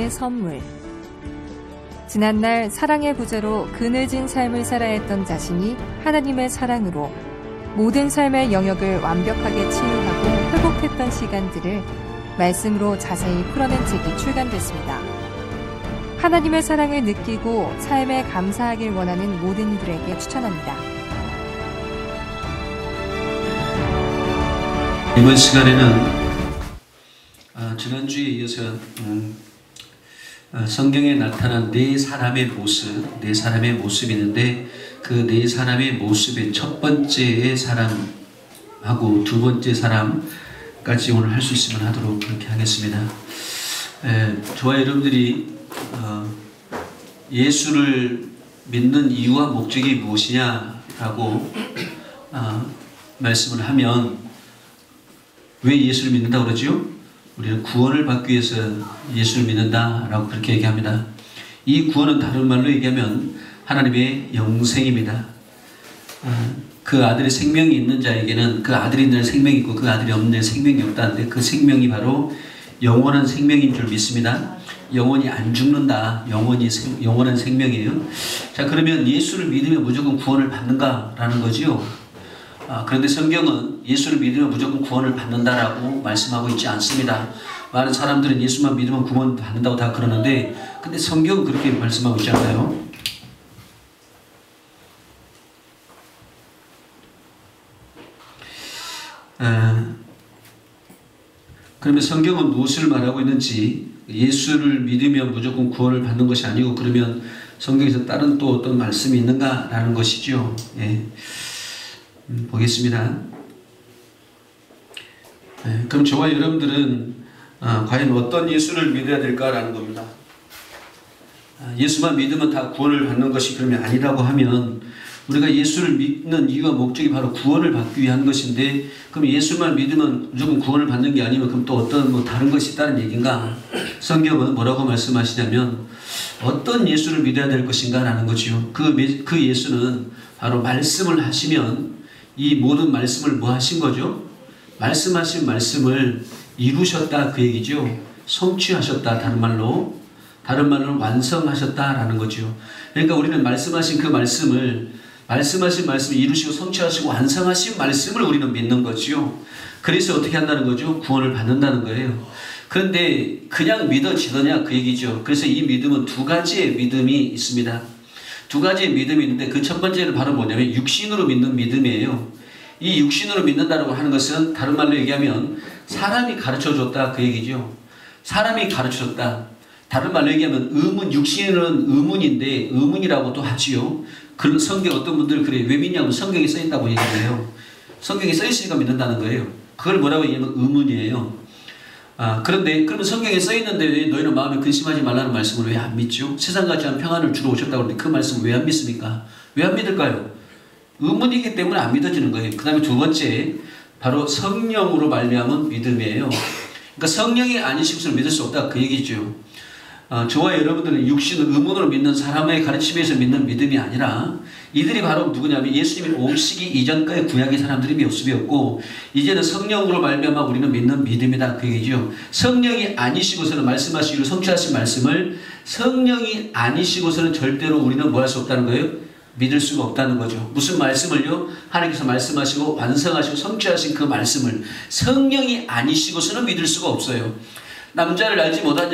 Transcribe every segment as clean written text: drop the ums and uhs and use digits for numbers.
하나님의 선물. 지난날 사랑의 부재로 그늘진 삶을 살아야 했던 자신이 하나님의 사랑으로 모든 삶의 영역을 완벽하게 치유하고 회복했던 시간들을 말씀으로 자세히 풀어낸 책이 출간됐습니다. 하나님의 사랑을 느끼고 삶에 감사하길 원하는 모든 이들에게 추천합니다. 이번 시간에는 지난주에 이어서 성경에 나타난 네 사람의 모습이 있는데 그 네 사람의 모습의 첫 번째의 사람하고 두 번째 사람까지 오늘 할 수 있으면 하도록 그렇게 하겠습니다. 저와 여러분들이 예수를 믿는 이유와 목적이 무엇이냐라고 말씀을 하면 왜 예수를 믿는다고 그러죠? 우리는 구원을 받기 위해서 예수를 믿는다라고 그렇게 얘기합니다. 이 구원은 다른 말로 얘기하면 하나님의 영생입니다. 그 아들의 생명이 있는 자에게는 그 아들이 있는 생명이 있고 그 아들이 없는 생명이 없다는데 그 생명이 바로 영원한 생명인 줄 믿습니다. 영원히 안 죽는다. 영원한 생명이에요. 자, 그러면 예수를 믿으면 무조건 구원을 받는가라는 거지요. 그런데 성경은 예수를 믿으면 무조건 구원을 받는다라고 말씀하고 있지 않습니다. 많은 사람들은 예수만 믿으면 구원 받는다고 다 그러는데 근데 성경은 그렇게 말씀하고 있지 않아요? 그러면 성경은 무엇을 말하고 있는지 예수를 믿으면 무조건 구원을 받는 것이 아니고 그러면 성경에서 다른 또 어떤 말씀이 있는가라는 것이죠. 예. 보겠습니다. 그럼 저와 여러분들은 과연 어떤 예수를 믿어야 될까라는 겁니다. 예수만 믿으면 다 구원을 받는 것이 그러면 아니라고 하면 우리가 예수를 믿는 이유와 목적이 바로 구원을 받기 위한 것인데 그럼 예수만 믿으면 무조건 구원을 받는 게 아니면 그럼 또 어떤 다른 것이 있다는 얘기인가? 성경은 뭐라고 말씀하시냐면 어떤 예수를 믿어야 될 것인가 라는 거죠. 그 예수는 바로 말씀을 하시면 이 모든 말씀을 뭐 하신 거죠? 말씀하신 말씀을 이루셨다 그 얘기죠. 성취하셨다 다른 말로 완성하셨다라는 거죠. 그러니까 우리는 말씀하신 그 말씀을 이루시고 성취하시고 완성하신 말씀을 우리는 믿는 거죠. 그래서 어떻게 한다는 거죠? 구원을 받는다는 거예요. 그런데 그냥 믿어지느냐 그 얘기죠. 그래서 이 믿음은 두 가지의 믿음이 있습니다. 두 가지의 믿음이 있는데 그 첫 번째는 바로 뭐냐면 육신으로 믿는 믿음이에요. 이 육신으로 믿는다고 하는 것은 다른 말로 얘기하면 사람이 가르쳐줬다 그 얘기죠. 사람이 가르쳐줬다. 다른 말로 얘기하면 육신은 의문인데 의문이라고도 하지요. 그 성경 어떤 분들 그래요. 왜 믿냐면 성경에 써있다고 얘기를 해요. 성경에 써있으니까 믿는다는 거예요. 그걸 뭐라고 얘기하면 의문이에요. 그런데 그러면 성경에 써있는데 왜 너희는 마음에 근심하지 말라는 말씀을 왜 안 믿죠? 세상 같지 않은 평안을 주러 오셨다고 하는데 그 말씀을 왜 안 믿습니까? 왜 안 믿을까요? 의문이기 때문에 안 믿어지는 거예요. 그 다음에 두 번째 바로 성령으로 말미암은 믿음이에요. 그러니까 성령이 아니시고서 믿을 수 없다 그 얘기죠. 저와 여러분들은 육신을 의문으로 믿는 사람의 가르침에서 믿는 믿음이 아니라 이들이 바로 누구냐면 예수님이 오시기 이전까지 구약의 사람들이 모습이었고 이제는 성령으로 말미암아 우리는 믿는 믿음이다 그 얘기죠. 성령이 아니시고서는 말씀하시기로 성취하신 말씀을 성령이 아니시고서는 절대로 우리는 뭐 할 수 없다는 거예요? 믿을 수가 없다는 거죠. 무슨 말씀을요? 하나님께서 말씀하시고 완성하시고 성취하신 그 말씀을 성령이 아니시고서는 믿을 수가 없어요. 남자를 알지 못한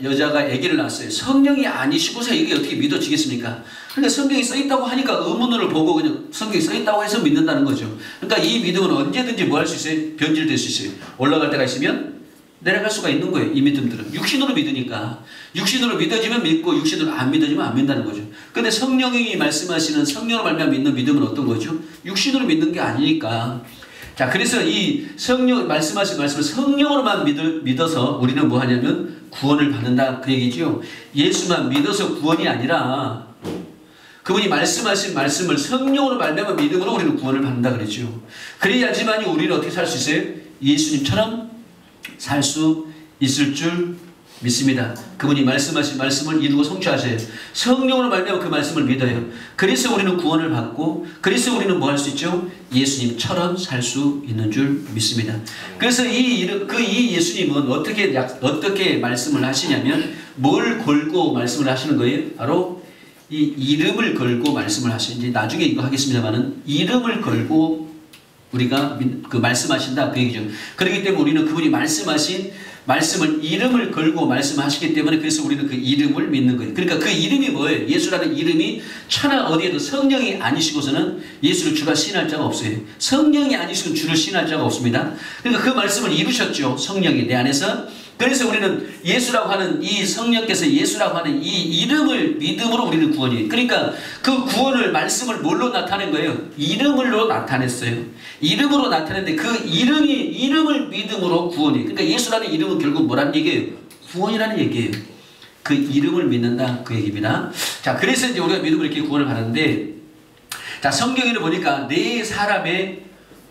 여자가 아기를 낳았어요. 성령이 아니시고서 이게 어떻게 믿어지겠습니까? 그러니까 성경이 써있다고 하니까 의문을 보고 그냥 성경이 써있다고 해서 믿는다는 거죠. 그러니까 이 믿음은 언제든지 뭐 할 수 있어요? 변질될 수 있어요. 올라갈 때가 있으면 내려갈 수가 있는 거예요. 이 믿음들은. 육신으로 믿으니까. 육신으로 믿어지면 믿고 육신으로 안 믿어지면 안 믿는다는 거죠. 근데 성령이 말씀하시는 성령으로 말미암아 믿는 믿음은 어떤 거죠? 육신으로 믿는 게 아니니까. 자, 그래서 이 성령 말씀하신 말씀을 성령으로만 믿어서 우리는 뭐 하냐면 구원을 받는다 그 얘기죠. 예수만 믿어서 구원이 아니라 그분이 말씀하신 말씀을 성령으로 말미암아 믿음으로 우리는 구원을 받는다 그랬죠. 그래야지만이 우리는 어떻게 살 수 있어요? 예수님처럼 살 수 있을 줄 믿습니다. 그분이 말씀하신 말씀을 이루고 성취하셔요. 성령으로 말미암아 그 말씀을 믿어요. 그래서 우리는 구원을 받고 그래서 우리는 뭐 할 수 있죠? 예수님처럼 살 수 있는 줄 믿습니다. 그래서 이 예수님은 어떻게 말씀을 하시냐면 뭘 걸고 말씀을 하시는 거예요? 바로 이 이름을 걸고 말씀을 하시는, 이제 나중에 이거 하겠습니다만은 이름을 걸고 우리가 그 말씀하신다 그 얘기죠. 그렇기 때문에 우리는 그분이 말씀하신 말씀을 이름을 걸고 말씀하시기 때문에 그래서 우리는 그 이름을 믿는 거예요. 그러니까 그 이름이 뭐예요? 예수라는 이름이 천하 어디에도 성령이 아니시고서는 예수를 주라 시인할 자가 없어요. 성령이 아니시고 주를 시인할 자가 없습니다. 그러니까 그 말씀을 이루셨죠. 성령이 내 안에서. 그래서 우리는 예수라고 하는 이 성령께서 예수라고 하는 이 이름을 믿음으로 우리는 구원이에요. 그러니까 그 구원을 말씀을 뭘로 나타낸 거예요? 이름으로 나타냈어요. 이름으로 나타냈는데 그 이름을 믿음으로 구원이에요. 그러니까 예수라는 이름은 결국 뭐라는 얘기예요? 구원이라는 얘기예요. 그 이름을 믿는다 그 얘기입니다. 자, 그래서 이제 우리가 믿음으로 이렇게 구원을 받는데, 자, 성경에는 보니까 네 사람의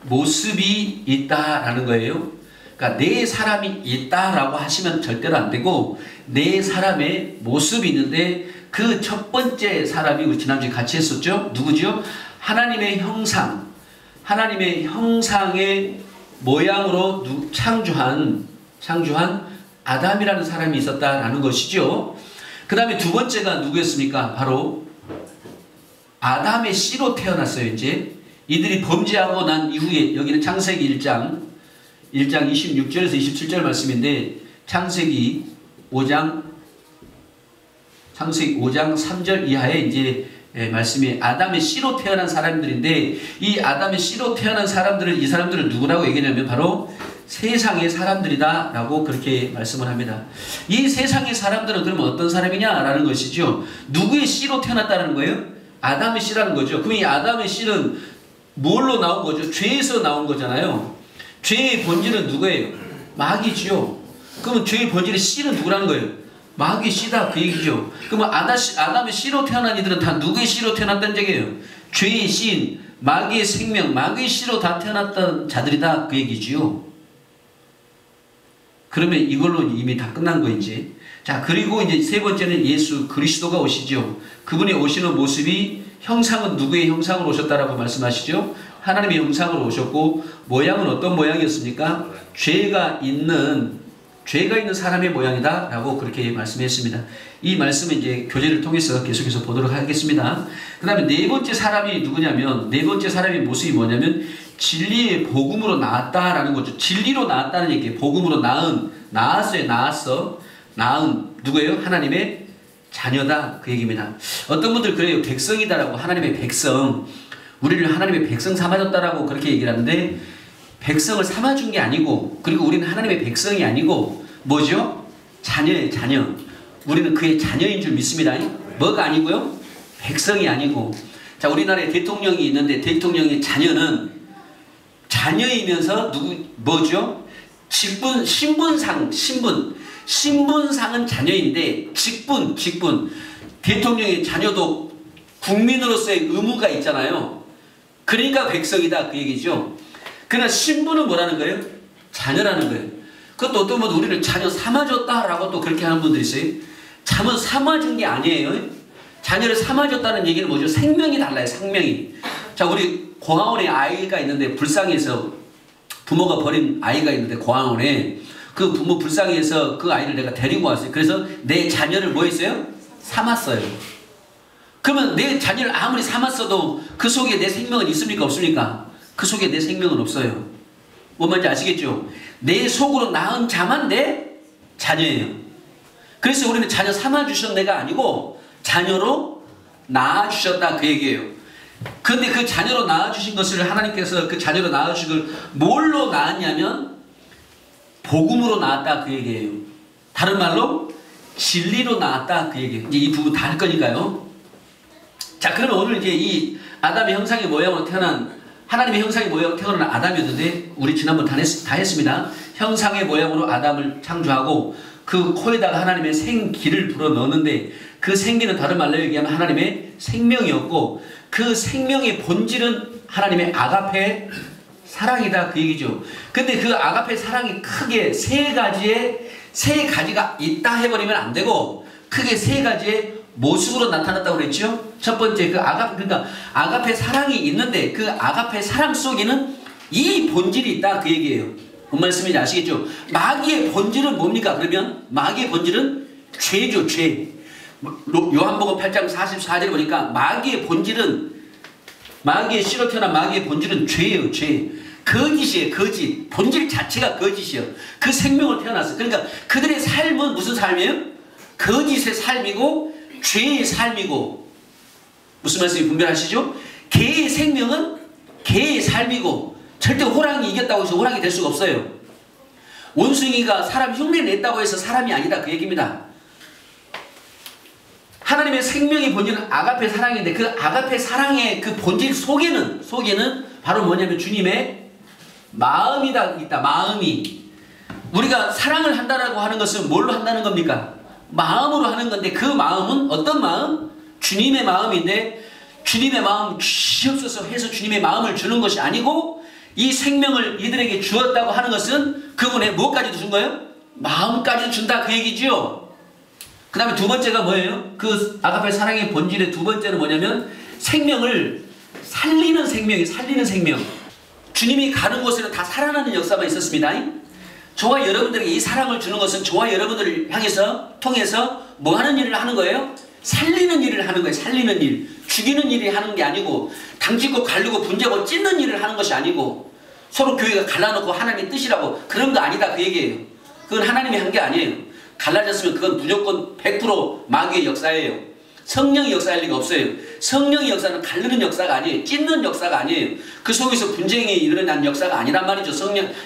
모습이 있다라는 거예요. 그러니까 네 사람이 있다라고 하시면 절대로 안 되고 네 사람의 모습이 있는데 그 첫 번째 사람이 우리 지난주에 같이 했었죠. 누구죠? 하나님의 형상, 하나님의 형상의 모양으로 창조한 아담이라는 사람이 있었다라는 것이죠. 그 다음에 두 번째가 누구였습니까? 바로 아담의 씨로 태어났어요. 이제 이들이 범죄하고 난 이후에, 여기는 창세기 1장 26절에서 27절 말씀인데 창세기 5장 3절 이하에 이제 말씀이 아담의 씨로 태어난 사람들인데, 이 아담의 씨로 태어난 사람들을, 이 사람들을 누구라고 얘기하냐면 바로 세상의 사람들이다 라고 그렇게 말씀을 합니다. 이 세상의 사람들은 그러면 어떤 사람이냐라는 것이죠. 누구의 씨로 태어났다는 거예요? 아담의 씨라는 거죠. 그럼 이 아담의 씨는 뭘로 나온 거죠? 죄에서 나온 거잖아요. 죄의 본질은 누구예요? 마귀지요. 그러면 죄의 본질의 씨는 누구라는 거예요? 마귀 씨다 그 얘기죠. 그러면 아담의 씨로 태어난 이들은 다 누구의 씨로 태어났다는 얘기예요? 죄의 씨인 마귀의 생명, 마귀의 씨로 다 태어났던 자들이다 그 얘기지요. 그러면 이걸로 이미 다 끝난 거 이제. 자, 그리고 이제 세 번째는 예수 그리스도가 오시죠. 그분이 오시는 모습이, 형상은 누구의 형상으로 오셨다라고 말씀하시죠? 하나님의 형상으로 오셨고, 모양은 어떤 모양이었습니까? 죄가 있는 사람의 모양이다 라고 그렇게 말씀했습니다. 이 말씀은 이제 교제를 통해서 계속해서 보도록 하겠습니다. 그 다음에 네 번째 사람이 누구냐면, 네 번째 사람의 모습이 뭐냐면 진리의 복음으로 나왔다라는 거죠. 진리로 나왔다는 얘기예요. 복음으로 나았어요. 낳은 누구예요? 하나님의 자녀다 그 얘기입니다. 어떤 분들 그래요. 백성이다라고, 하나님의 백성, 우리를 하나님의 백성 삼아줬다라고 그렇게 얘기를 하는데, 백성을 삼아준 게 아니고, 그리고 우리는 하나님의 백성이 아니고 뭐죠? 자녀예요. 자녀. 우리는 그의 자녀인 줄 믿습니다. 뭐가 아니고요? 백성이 아니고. 자, 우리나라에 대통령이 있는데 대통령의 자녀는 자녀이면서 뭐죠? 신분상은 자녀인데 직분. 대통령의 자녀도 국민으로서의 의무가 있잖아요. 그러니까 백성이다 그 얘기죠. 그러나 신분은 뭐라는 거예요? 자녀라는 거예요. 그것도 어떤 분은 우리를 자녀 삼아줬다라고 또 그렇게 하는 분들이 있어요. 자녀 삼아준 게 아니에요. 자녀를 삼아줬다는 얘기는 뭐죠? 생명이 달라요. 생명이. 자, 우리 고아원에 아이가 있는데 불쌍해서, 부모가 버린 아이가 있는데 고아원에 그 부모 불쌍해서 그 아이를 내가 데리고 왔어요. 그래서 내 자녀를 뭐 했어요? 삼았어요. 그러면 내 자녀를 아무리 삼았어도 그 속에 내 생명은 있습니까? 없습니까? 그 속에 내 생명은 없어요. 뭔 말인지 아시겠죠? 내 속으로 낳은 자만 내 자녀예요. 그래서 우리는 자녀 삼아주신 내가 아니고 자녀로 낳아주셨다 그 얘기예요. 그런데 그 자녀로 낳아주신 것을, 하나님께서 그 자녀로 낳아주신 걸 뭘로 낳았냐면 복음으로 낳았다 그 얘기예요. 다른 말로 진리로 낳았다 그 얘기예요. 이제 이 부분 다 할 거니까요. 자, 그러면 오늘 이제 이 아담의 형상의 모양으로 태어난, 하나님의 형상의 모양으로 태어난 아담이었는데, 우리 지난번 다 했습니다. 형상의 모양으로 아담을 창조하고 그 코에다가 하나님의 생기를 불어 넣었는데, 그 생기는 다른 말로 얘기하면 하나님의 생명이었고, 그 생명의 본질은 하나님의 아가페 사랑이다 그 얘기죠. 근데 그 아가페 사랑이 크게 세 가지가 있다 해버리면 안 되고, 크게 세 가지의 모습으로 나타났다고 그랬죠. 첫 번째 그러니까 아가페 사랑이 있는데 그 아가페 사랑 속에는 이 본질이 있다 그 얘기예요. 뭔 말씀인지 아시겠죠? 마귀의 본질은 뭡니까? 그러면 마귀의 본질은 죄죠, 죄. 요한복음 8장 44절에 보니까 마귀의 씨로 태어난 마귀의 본질은 죄예요, 죄. 거짓이에요, 거짓. 본질 자체가 거짓이에요. 그 생명을 태어났어요. 그러니까 그들의 삶은 무슨 삶이에요? 거짓의 삶이고 죄의 삶이고. 무슨 말씀이 분별하시죠? 개의 생명은 개의 삶이고 절대 호랑이 이겼다고 해서 호랑이 될 수가 없어요. 원숭이가 사람 흉내 냈다고 해서 사람이 아니다, 그 얘기입니다. 하나님의 생명의 본질은 아가페 사랑인데 그 아가페 사랑의 그 본질 속에는 바로 뭐냐면 주님의 마음이다 있다. 마음이. 우리가 사랑을 한다라고 하는 것은 뭘로 한다는 겁니까? 마음으로 하는 건데 그 마음은 어떤 마음? 주님의 마음인데 주님의 마음 주시옵소서 해서 주님의 마음을 주는 것이 아니고 이 생명을 이들에게 주었다고 하는 것은 그분의 무엇까지도 준 거예요? 마음까지 준다, 그 얘기죠. 그 다음에 두 번째가 뭐예요? 그 아가페 사랑의 본질의 두 번째는 뭐냐면 생명을 살리는 생명이 살리는 생명. 주님이 가는 곳에는 다 살아나는 역사만 있었습니다. 저와 여러분들에게 이 사랑을 주는 것은 저와 여러분들을 통해서 뭐 하는 일을 하는 거예요? 살리는 일을 하는 거예요. 살리는 일. 죽이는 일을 하는 게 아니고 당짓고 갈르고 분재고 찢는 일을 하는 것이 아니고 서로 교회가 갈라놓고 하나님의 뜻이라고 그런 거 아니다, 그 얘기예요. 그건 하나님이 한 게 아니에요. 갈라졌으면 그건 무조건 100% 마귀의 역사예요. 성령의 역사할 리가 없어요. 성령의 역사는 갈르는 역사가 아니에요. 찢는 역사가 아니에요. 그 속에서 분쟁이 일어난 역사가 아니란 말이죠.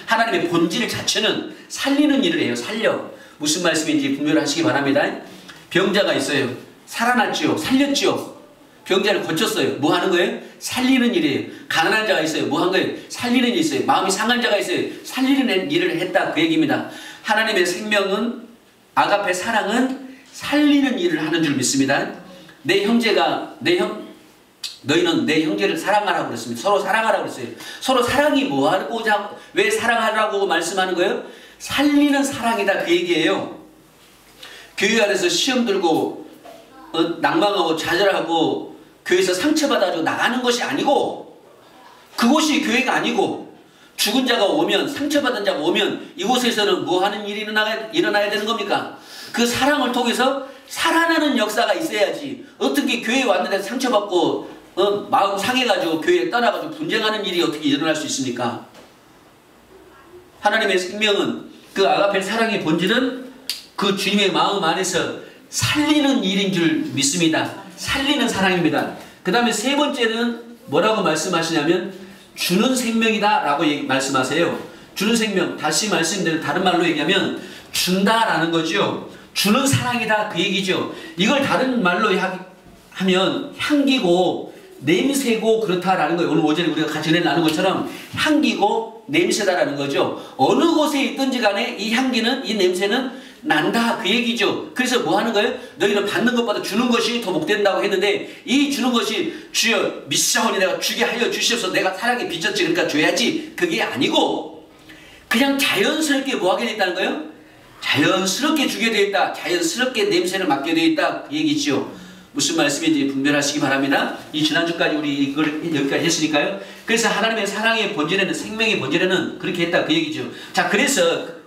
하나님의 본질 자체는 살리는 일을 해요. 살려. 무슨 말씀인지 분별하시기 바랍니다. 병자가 있어요. 살아났지요. 살렸지요. 병자를 고쳤어요. 뭐 하는 거예요? 살리는 일이에요. 가난한 자가 있어요. 뭐 한 거예요? 살리는 일이 있어요. 마음이 상한 자가 있어요. 살리는 일을 했다, 그 얘기입니다. 하나님의 생명은 아가페 사랑은 살리는 일을 하는 줄 믿습니다. 너희는 내 형제를 사랑하라고 그랬습니다. 서로 사랑하라고 그랬어요. 서로 사랑이 왜 사랑하라고 말씀하는 거예요? 살리는 사랑이다, 그 얘기예요. 교회 안에서 시험 들고 낭망하고 좌절하고 교회에서 상처받아가지고 나가는 것이 아니고 그곳이 교회가 아니고 죽은 자가 오면 상처받은 자가 오면 이곳에서는 뭐 하는 일이 일어나야 되는 겁니까? 그 사랑을 통해서 살아나는 역사가 있어야지. 어떻게 교회에 왔는데 상처받고 마음 상해가지고 교회에 떠나가지고 분쟁하는 일이 어떻게 일어날 수 있습니까? 하나님의 생명은 그 아가페 사랑의 본질은 그 주님의 마음 안에서 살리는 일인 줄 믿습니다. 살리는 사랑입니다. 그 다음에 세 번째는 뭐라고 말씀하시냐면 주는 생명이다 라고 말씀하세요. 주는 생명, 다시 말씀드린 다른 말로 얘기하면 준다라는 거죠. 주는 사랑이다, 그 얘기죠. 이걸 다른 말로 하면 향기고 냄새고 그렇다라는 거예요. 오늘 오전에 우리가 같이 나눈 것처럼 향기고 냄새다라는 거죠. 어느 곳에 있든지 간에 이 향기는, 이 냄새는 난다, 그 얘기죠. 그래서 뭐 하는 거예요? 너희는 받는 것보다 주는 것이 더 복된다고 했는데 이 주는 것이 주여 미사오니 내가 주게 하여 주시옵소서, 내가 사랑에 비쳤지 그러니까 줘야지, 그게 아니고 그냥 자연스럽게 뭐 하게 됐다는 거예요? 자연스럽게 주게 되어 있다. 자연스럽게 냄새를 맡게 되어 있다, 그 얘기죠. 무슨 말씀인지 분별하시기 바랍니다. 이 지난주까지 우리 이걸 여기까지 했으니까요. 그래서 하나님의 사랑의 본질에는, 생명의 본질에는 그렇게 했다, 그 얘기죠. 자, 그래서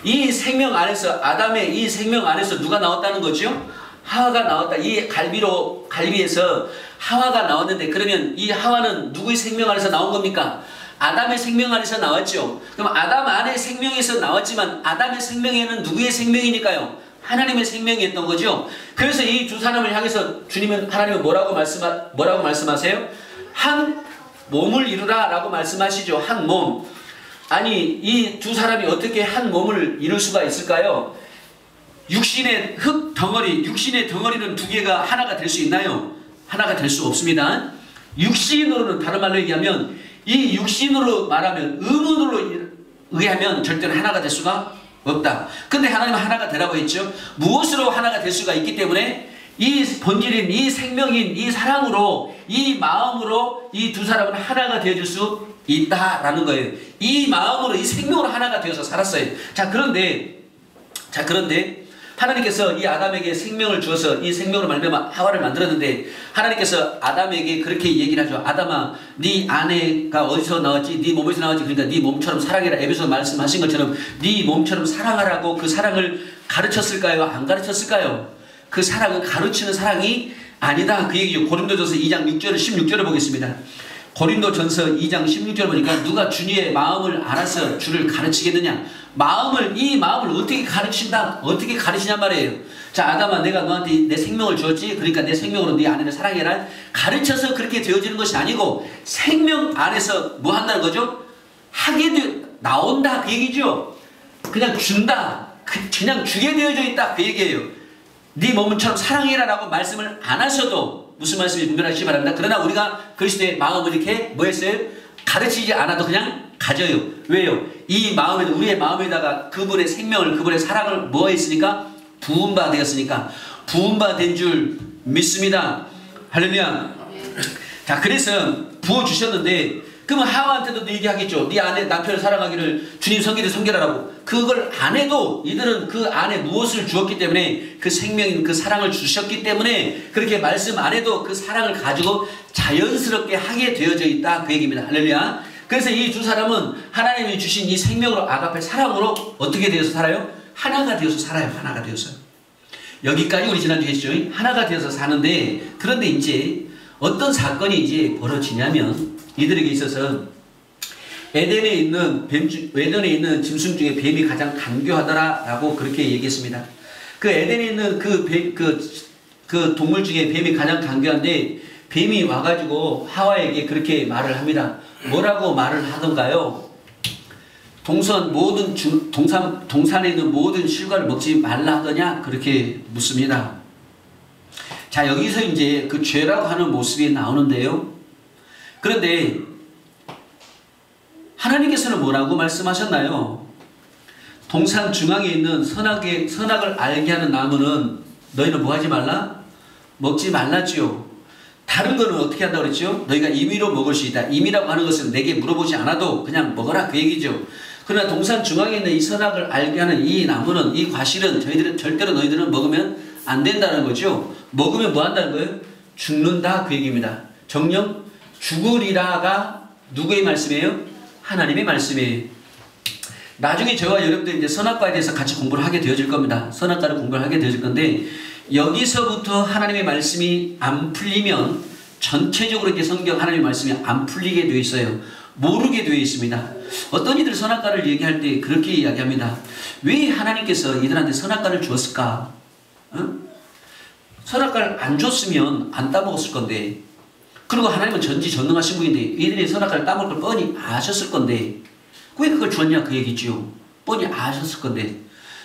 이 생명 안에서, 아담의 이 생명 안에서 누가 나왔다는 거죠? 하와가 나왔다. 이 갈비에서 하와가 나왔는데, 그러면 이 하와는 누구의 생명 안에서 나온 겁니까? 아담의 생명 안에서 나왔죠. 그럼 아담 안의 생명에서 나왔지만 아담의 생명에는 누구의 생명이니까요? 하나님의 생명이었던 거죠. 그래서 이 두 사람을 향해서 하나님은 뭐라고 말씀하세요? 한 몸을 이루라 라고 말씀하시죠. 한 몸. 아니, 이 두 사람이 어떻게 한 몸을 이룰 수가 있을까요? 육신의 육신의 덩어리는 두 개가 하나가 될 수 있나요? 하나가 될 수 없습니다. 육신으로는, 다른 말로 얘기하면 이 육신으로 말하면, 의문으로 의하면 절대로 하나가 될 수가 없다. 근데 하나님은 하나가 되라고 했죠. 무엇으로 하나가 될 수가 있기 때문에 이 본질인, 이 생명인, 이 사랑으로, 이 마음으로 이 두 사람은 하나가 되어줄 수 있다라는 거예요. 이 마음으로, 이 생명으로 하나가 되어서 살았어요. 자, 그런데 하나님께서 이 아담에게 생명을 주어서 이 생명으로 말미암아 하와를 만들었는데, 하나님께서 아담에게 그렇게 얘기를 하죠. 아담아, 네 아내가 어디서 나왔지? 네 몸에서 나왔지? 그러니까 네 몸처럼 사랑해라. 에베소 말씀하신 것처럼 네 몸처럼 사랑하라고, 그 사랑을 가르쳤을까요? 안 가르쳤을까요? 그 사랑은 가르치는 사랑이 아니다. 그 얘기죠. 고린도전서 2장 6절 16절을 보겠습니다. 고린도전서 2장 16절 보니까 누가 주님의 마음을 알아서 주를 가르치겠느냐. 이 마음을 어떻게 가르친다? 어떻게 가르치냔 말이에요. 자, 아담아, 내가 너한테 내 생명을 주었지. 그러니까 내 생명으로 네 아내를 사랑해라. 가르쳐서 그렇게 되어지는 것이 아니고 생명 안에서 뭐 한다는 거죠? 나온다. 그 얘기죠. 그냥 준다. 그냥 주게 되어져 있다. 그 얘기예요. 네 몸처럼 사랑해라 라고 말씀을 안 하셔도 무슨 말씀인지 분별하시기 바랍니다. 그러나 우리가 그리스도의 마음을 이렇게 뭐 했어요? 가르치지 않아도 그냥 가져요. 왜요? 이 마음에, 우리의 마음에다가 그분의 생명을, 그분의 사랑을 뭐 했으니까? 부은바 되었으니까. 부은바 된 줄 믿습니다. 할렐루야. 자, 그래서 부어주셨는데, 그러면 하와한테도 얘기하겠죠. 네 아내 남편을 사랑하기를 주님 섬기듯 섬기라라고. 그걸 안 해도 이들은 그 안에 무엇을 주었기 때문에, 그 생명인 그 사랑을 주셨기 때문에 그렇게 말씀 안 해도 그 사랑을 가지고 자연스럽게 하게 되어져 있다. 그 얘기입니다. 할렐루야. 그래서 이 두 사람은 하나님이 주신 이 생명으로, 아가페 사랑으로 어떻게 되어서 살아요? 하나가 되어서 살아요. 하나가 되어서. 여기까지 우리 지난주에 했죠. 하나가 되어서 사는데, 그런데 이제 어떤 사건이 이제 벌어지냐면, 이들에게 있어서 에덴에 있는 짐승 중에 뱀이 가장 간교하더라라고 그렇게 얘기했습니다. 그 에덴에 있는 그 동물 중에 뱀이 가장 간교한데, 뱀이 와가지고 하와에게 그렇게 말을 합니다. 뭐라고 말을 하던가요? 동산에 있는 모든 실과를 먹지 말라 하더냐? 그렇게 묻습니다. 자, 여기서 이제 그 죄라고 하는 모습이 나오는데요. 그런데 하나님께서는 뭐라고 말씀하셨나요? 동산 중앙에 있는 선악을 알게 하는 나무는 너희는 뭐 하지 말라? 먹지 말라지요. 다른 거는 어떻게 한다고 그랬죠? 너희가 임의로 먹을 수 있다. 임의라고 하는 것은 내게 물어보지 않아도 그냥 먹어라. 그 얘기죠. 그러나 동산 중앙에 있는 이 선악을 알게 하는 이 나무는, 이 과실은 절대로 너희들은 먹으면 안 된다는 거죠. 먹으면 뭐 한다는 거예요? 죽는다. 그 얘기입니다. 정령 죽으리라가 누구의 말씀이에요? 하나님의 말씀이에요. 나중에 저와 여러분들 이제 선악과에 대해서 같이 공부를 하게 되어질 겁니다. 선악과를 공부를 하게 되어질 건데, 여기서부터 하나님의 말씀이 안 풀리면 전체적으로 이제 성경 하나님의 말씀이 안 풀리게 되어 있어요. 모르게 되어 있습니다. 어떤 이들 선악과를 얘기할 때 그렇게 이야기합니다. 왜 하나님께서 이들한테 선악과를 주었을까? 선악과를 안 줬으면 안 따먹었을 건데, 그리고 하나님은 전지전능하신 분인데 이들이 선악과를 따먹을 걸 뻔히 아셨을 건데 왜 그걸 주었냐? 그 얘기지요. 뻔히 아셨을 건데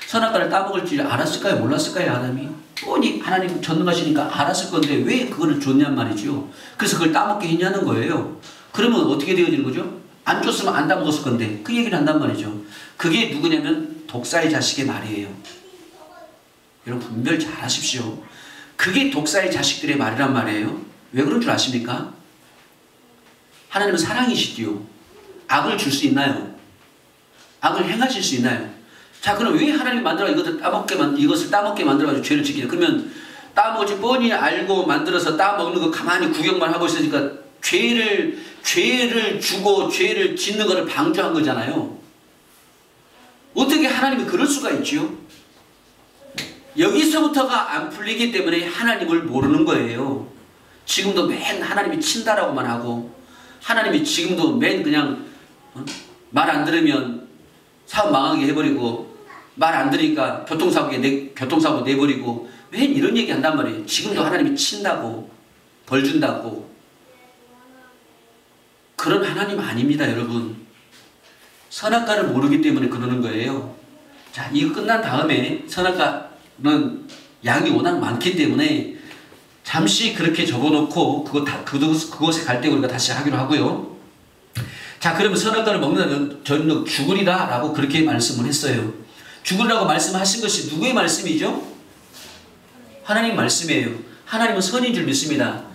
선악과를 따먹을 줄 알았을까요? 몰랐을까요? 아담이 뻔히 하나님 전능하시니까 알았을 건데 왜 그거를 줬냔 말이죠. 그래서 그걸 따먹게 했냐는 거예요. 그러면 어떻게 되어지는 거죠? 안 줬으면 안 따먹었을 건데 그 얘기를 한단 말이죠. 그게 누구냐면 독사의 자식의 말이에요. 여러분 분별 잘 하십시오. 그게 독사의 자식들의 말이란 말이에요. 왜 그런 줄 아십니까? 하나님은 사랑이시지요. 악을 줄 수 있나요? 악을 행하실 수 있나요? 자, 그럼 왜 하나님 만들어 이것을 따먹게 만들어가지고 죄를 지키냐? 그러면 따먹을지 뻔히 알고 만들어서 따먹는 거 가만히 구경만 하고 있으니까 죄를 주고 죄를 짓는 것을 방조한 거잖아요. 어떻게 하나님이 그럴 수가 있지요? 여기서부터가 안 풀리기 때문에 하나님을 모르는 거예요. 지금도 맨 하나님이 친다라고만 하고, 하나님이 지금도 맨 그냥 말 안 들으면 사업 망하게 해버리고, 말 안 들으니까 교통사고 내버리고, 맨 이런 얘기 한단 말이에요. 지금도 하나님이 친다고, 벌 준다고. 그런 하나님 아닙니다, 여러분. 선악과를 모르기 때문에 그러는 거예요. 자, 이거 끝난 다음에 선악과는 양이 워낙 많기 때문에 잠시 그렇게 접어놓고 그곳에 갈 때 우리가 다시 하기로 하고요. 자, 그러면 선악과를 먹는다면 저는 죽으리라 라고 그렇게 말씀을 했어요. 죽으리라고 말씀하신 것이 누구의 말씀이죠? 하나님 말씀이에요. 하나님은 선인 줄 믿습니다.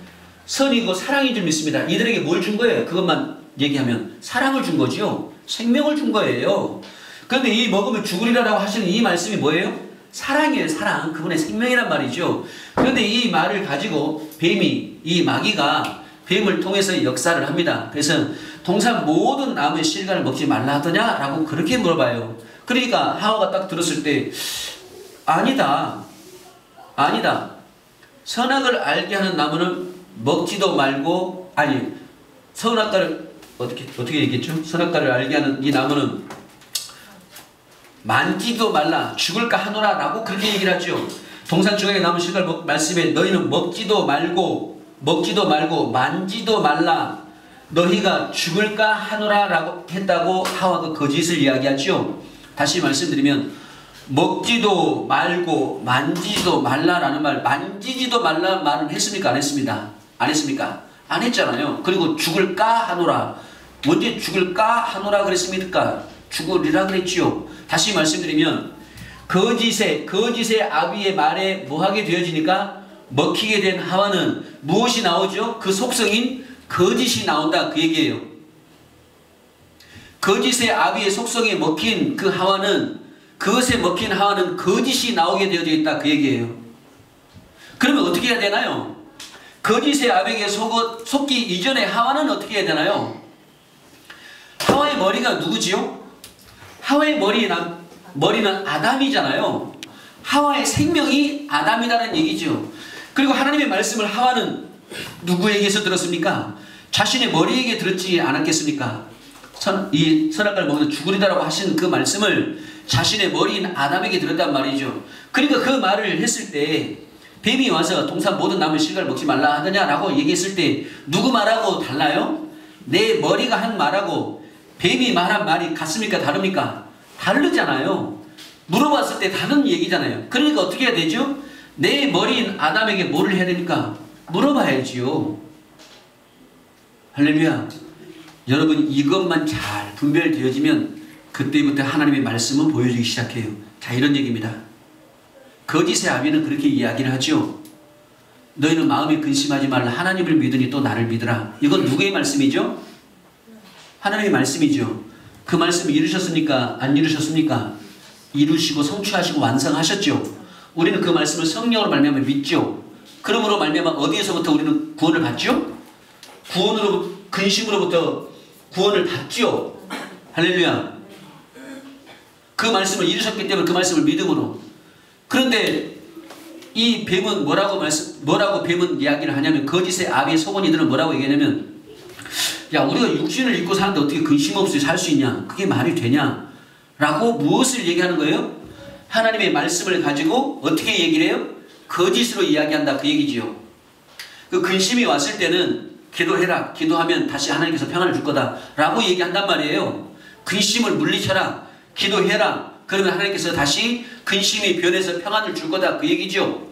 선이고 사랑인 줄 믿습니다. 이들에게 뭘 준 거예요? 그것만 얘기하면 사랑을 준 거죠. 생명을 준 거예요. 그런데 이 먹으면 죽으리라고 하시는 이 말씀이 뭐예요? 사랑이에요. 사랑. 그분의 생명이란 말이죠. 그런데 이 말을 가지고 이 마귀가 뱀을 통해서 역사를 합니다. 그래서 동산 모든 나무의 실과를 먹지 말라 하더냐? 라고 그렇게 물어봐요. 그러니까 하와가 딱 들었을 때 아니다. 아니다. 선악을 알게 하는 나무는 먹지도 말고, 아니, 선악과를 어떻게 얘기했죠? 선악과를 알게 하는 이 나무는 만지도 말라 죽을까 하노라 라고 그렇게 얘기를 하죠. 동산중앙에 남은 시갈 말씀에 너희는 먹지도 말고 만지도 말라 너희가 죽을까 하노라 라고 했다고 하와가 거짓을 이야기하죠. 다시 말씀드리면 먹지도 말고 만지지도 말라라는 말, 만지지도 말라는 말은 했습니까? 안 했습니다. 안 했습니까? 안 했잖아요. 그리고 죽을까 하노라, 언제 죽을까 하노라 그랬습니까? 죽으리라 그랬지요. 다시 말씀드리면 거짓의 아비의 말에 뭐하게 되어지니까 먹히게 된 하와는 무엇이 나오죠? 그 속성인 거짓이 나온다 그 얘기예요. 거짓의 아비의 속성에 먹힌 그 하와는, 그것에 먹힌 하와는 거짓이 나오게 되어져 있다 그 얘기예요. 그러면 어떻게 해야 되나요? 거짓의 아비에게 속기 이전에 하와는 어떻게 해야 되나요? 하와의 머리가 누구지요? 하와의 머리는 아담이잖아요. 하와의 생명이 아담이라는 얘기죠. 그리고 하나님의 말씀을 하와는 누구에게서 들었습니까? 자신의 머리에게 들었지 않았겠습니까? 이 선악과를 먹으면 죽으리다라고 하신 그 말씀을 자신의 머리인 아담에게 들었단 말이죠. 그러니까 그 말을 했을 때 뱀이 와서 동산 모든 나무 실과를 먹지 말라 하더냐라고 얘기했을 때 누구 말하고 달라요? 내 머리가 한 말하고 뱀이 말한 말이 같습니까? 다릅니까? 다르잖아요. 물어봤을 때 다른 얘기잖아요. 그러니까 어떻게 해야 되죠? 내 머리인 아담에게 뭐를 해야 됩니까? 물어봐야지요. 할렐루야. 여러분 이것만 잘 분별되어지면 그때부터 하나님의 말씀은 보여주기 시작해요. 자, 이런 얘기입니다. 거짓의 아비는 그렇게 이야기를 하죠. 너희는 마음에 근심하지 말라. 하나님을 믿으니 또 나를 믿으라. 이건 누구의 말씀이죠? 하나님의 말씀이죠. 그 말씀 이루셨습니까? 안 이루셨습니까? 이루시고 성취하시고 완성하셨죠. 우리는 그 말씀을 성령으로 말미암아 믿죠. 그러므로 말미암아 어디에서부터 우리는 구원을 받죠? 근심으로부터 구원을 받죠. 할렐루야. 그 말씀을 이루셨기 때문에 그 말씀을 믿음으로. 그런데 이 뱀은 뭐라고 뱀은 이야기를 하냐면, 거짓의 아비의 소문이들은 뭐라고 얘기하냐면, 야, 우리가 육신을 입고 사는데 어떻게 근심 없이 살 수 있냐? 그게 말이 되냐? 라고 무엇을 얘기하는 거예요? 하나님의 말씀을 가지고 어떻게 얘기를 해요? 거짓으로 이야기한다 그 얘기지요. 그 근심이 왔을 때는 기도해라. 기도하면 다시 하나님께서 평안을 줄 거다 라고 얘기한단 말이에요. 근심을 물리쳐라. 기도해라. 그러면 하나님께서 다시 근심이 변해서 평안을 줄 거다 그 얘기죠.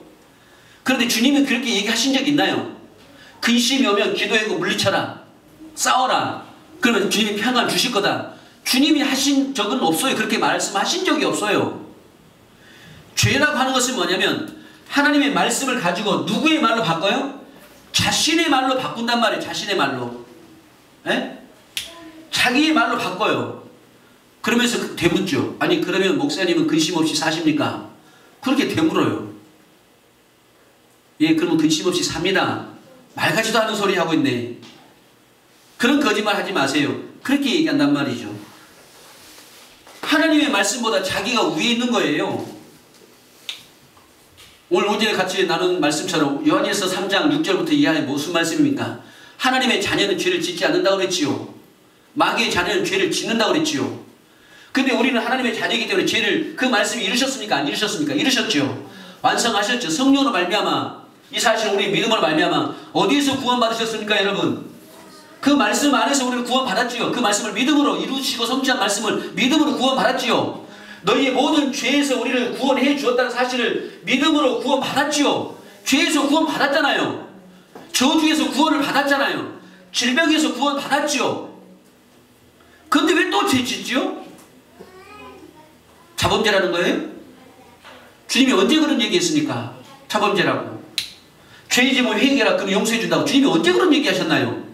그런데 주님이 그렇게 얘기하신 적 있나요? 근심이 오면 기도하고 물리쳐라. 싸워라. 그러면 주님이 평안 주실 거다. 주님이 하신 적은 없어요. 그렇게 말씀하신 적이 없어요. 죄라고 하는 것은 뭐냐면 하나님의 말씀을 가지고 누구의 말로 바꿔요? 자신의 말로 바꾼단 말이에요. 자신의 말로. 에? 자기의 말로 바꿔요. 그러면서 되묻죠. 아니 그러면 목사님은 근심 없이 사십니까? 그렇게 되물어요. 예, 그러면 근심 없이 삽니다. 말 같지도 않은 소리 하고 있네. 그런 거짓말 하지 마세요. 그렇게 얘기한단 말이죠. 하나님의 말씀보다 자기가 위에 있는 거예요. 오늘 오전에 같이 나눈 말씀처럼 요한일서 3장 6절부터 이하에 무슨 말씀입니까? 하나님의 자녀는 죄를 짓지 않는다고 그랬지요. 마귀의 자녀는 죄를 짓는다고 그랬지요. 근데 우리는 하나님의 자녀이기 때문에 죄를, 그 말씀이 이루셨습니까? 안 이루셨습니까? 이루셨죠. 완성하셨죠. 성령으로 말미암아, 이 사실을 우리 믿음으로 말미암아 어디에서 구원받으셨습니까 여러분? 그 말씀 안에서 우리는 구원받았지요. 그 말씀을 믿음으로 이루시고 성취한 말씀을 믿음으로 구원받았지요. 너희의 모든 죄에서 우리를 구원해 주었다는 사실을 믿음으로 구원받았지요. 죄에서 구원받았잖아요. 저주에서 구원을 받았잖아요. 질병에서 구원받았지요. 근데 왜 또 죄 짓지요? 자범죄라는 거예요? 주님이 언제 그런 얘기했습니까? 자범죄라고. 죄지면 회개라 그럼 용서해 준다고 주님이 언제 그런 얘기 하셨나요?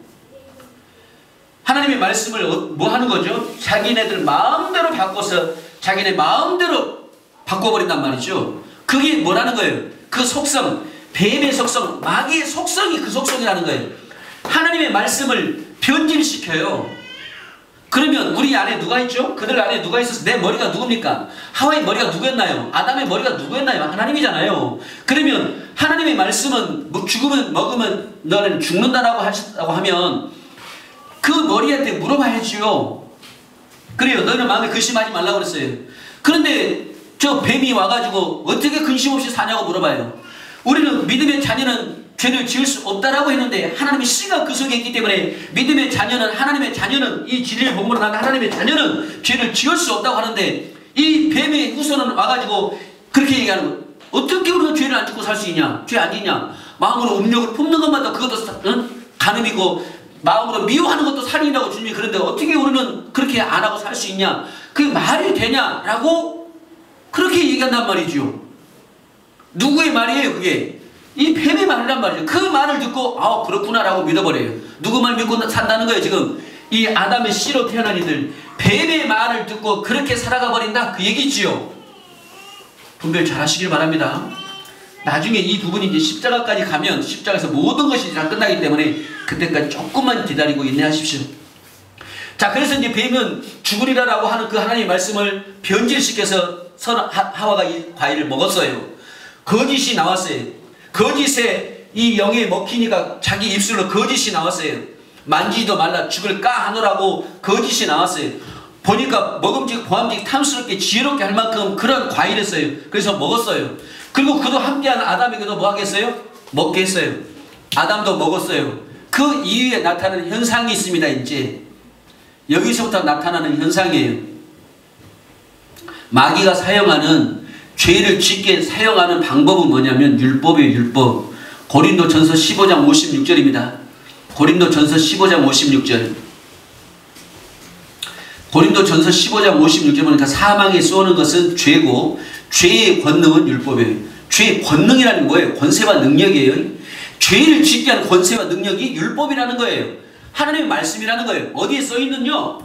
하나님의 말씀을 뭐 하는 거죠? 자기네들 마음대로 바꿔서 자기네 마음대로 바꿔버린단 말이죠. 그게 뭐라는 거예요? 그 속성, 뱀의 속성, 마귀의 속성이 그 속성이라는 거예요. 하나님의 말씀을 변질시켜요. 그러면 우리 안에 누가 있죠? 그들 안에 누가 있어서 내 머리가 누굽니까? 하와의 머리가 누구였나요? 아담의 머리가 누구였나요? 하나님이잖아요. 그러면 하나님의 말씀은 죽으면 먹으면 너는 죽는다라고 하면 그 머리한테 물어봐야지요. 그래요. 너는 마음에 근심하지 말라고 그랬어요. 그런데 저 뱀이 와가지고 어떻게 근심 없이 사냐고 물어봐요. 우리는 믿음의 자녀는 죄를 지을 수 없다라고 했는데 하나님의 씨가 그 속에 있기 때문에 믿음의 자녀는 하나님의 자녀는 이 진리를 본문을 하는 하나님의 자녀는 죄를 지을 수 없다고 하는데 이 뱀의 후손은 와가지고 그렇게 얘기하는 거예요. 어떻게 우리가 죄를 안 짓고 살 수 있냐? 죄 안 짓냐? 마음으로 음욕을 품는 것마다 그것도 간음이고 마음으로 미워하는 것도 살인이라고 주님이 그런데 어떻게 우리는 그렇게 안 하고 살 수 있냐? 그게 말이 되냐라고 그렇게 얘기한단 말이죠. 누구의 말이에요 그게? 이 뱀의 말이란 말이죠. 그 말을 듣고 아 그렇구나라고 믿어버려요. 누구 말 믿고 산다는 거예요. 지금 이 아담의 씨로 태어난 이들 뱀의 말을 듣고 그렇게 살아가 버린다 그 얘기지요. 분별 잘 하시길 바랍니다. 나중에 이 부분이 이제 십자가까지 가면 십자가에서 모든 것이 다 끝나기 때문에 그때까지 조금만 기다리고 인내하십시오. 자, 그래서 이제 뱀은 죽으리라라고 하는 그 하나님의 말씀을 변질시켜서 하와가 이 과일을 먹었어요. 거짓이 나왔어요. 거짓에 이 영에 먹히니까 자기 입술로 거짓이 나왔어요. 만지지도 말라 죽을까 하노라고 거짓이 나왔어요. 보니까 먹음직 보암직 탐스럽게 지혜롭게 할 만큼 그런 과일이었어요. 그래서 먹었어요. 그리고 그도 함께한 아담에게도 뭐 하겠어요? 먹게 했어요. 아담도 먹었어요. 그 이후에 나타나는 현상이 있습니다. 이제 여기서부터 나타나는 현상이에요. 마귀가 사용하는 죄를 짓게 사용하는 방법은 뭐냐면 율법이에요. 율법. 고린도전서 15장 56절입니다. 고린도전서 15장 56절. 고린도전서 15장 56절 보니까 사망에 쏘는 것은 죄고 죄의 권능은 율법이에요. 죄의 권능이라는 게 뭐예요? 권세와 능력이에요. 죄를 짓게 하는 권세와 능력이 율법이라는 거예요. 하나님의 말씀이라는 거예요. 어디에 써있는요?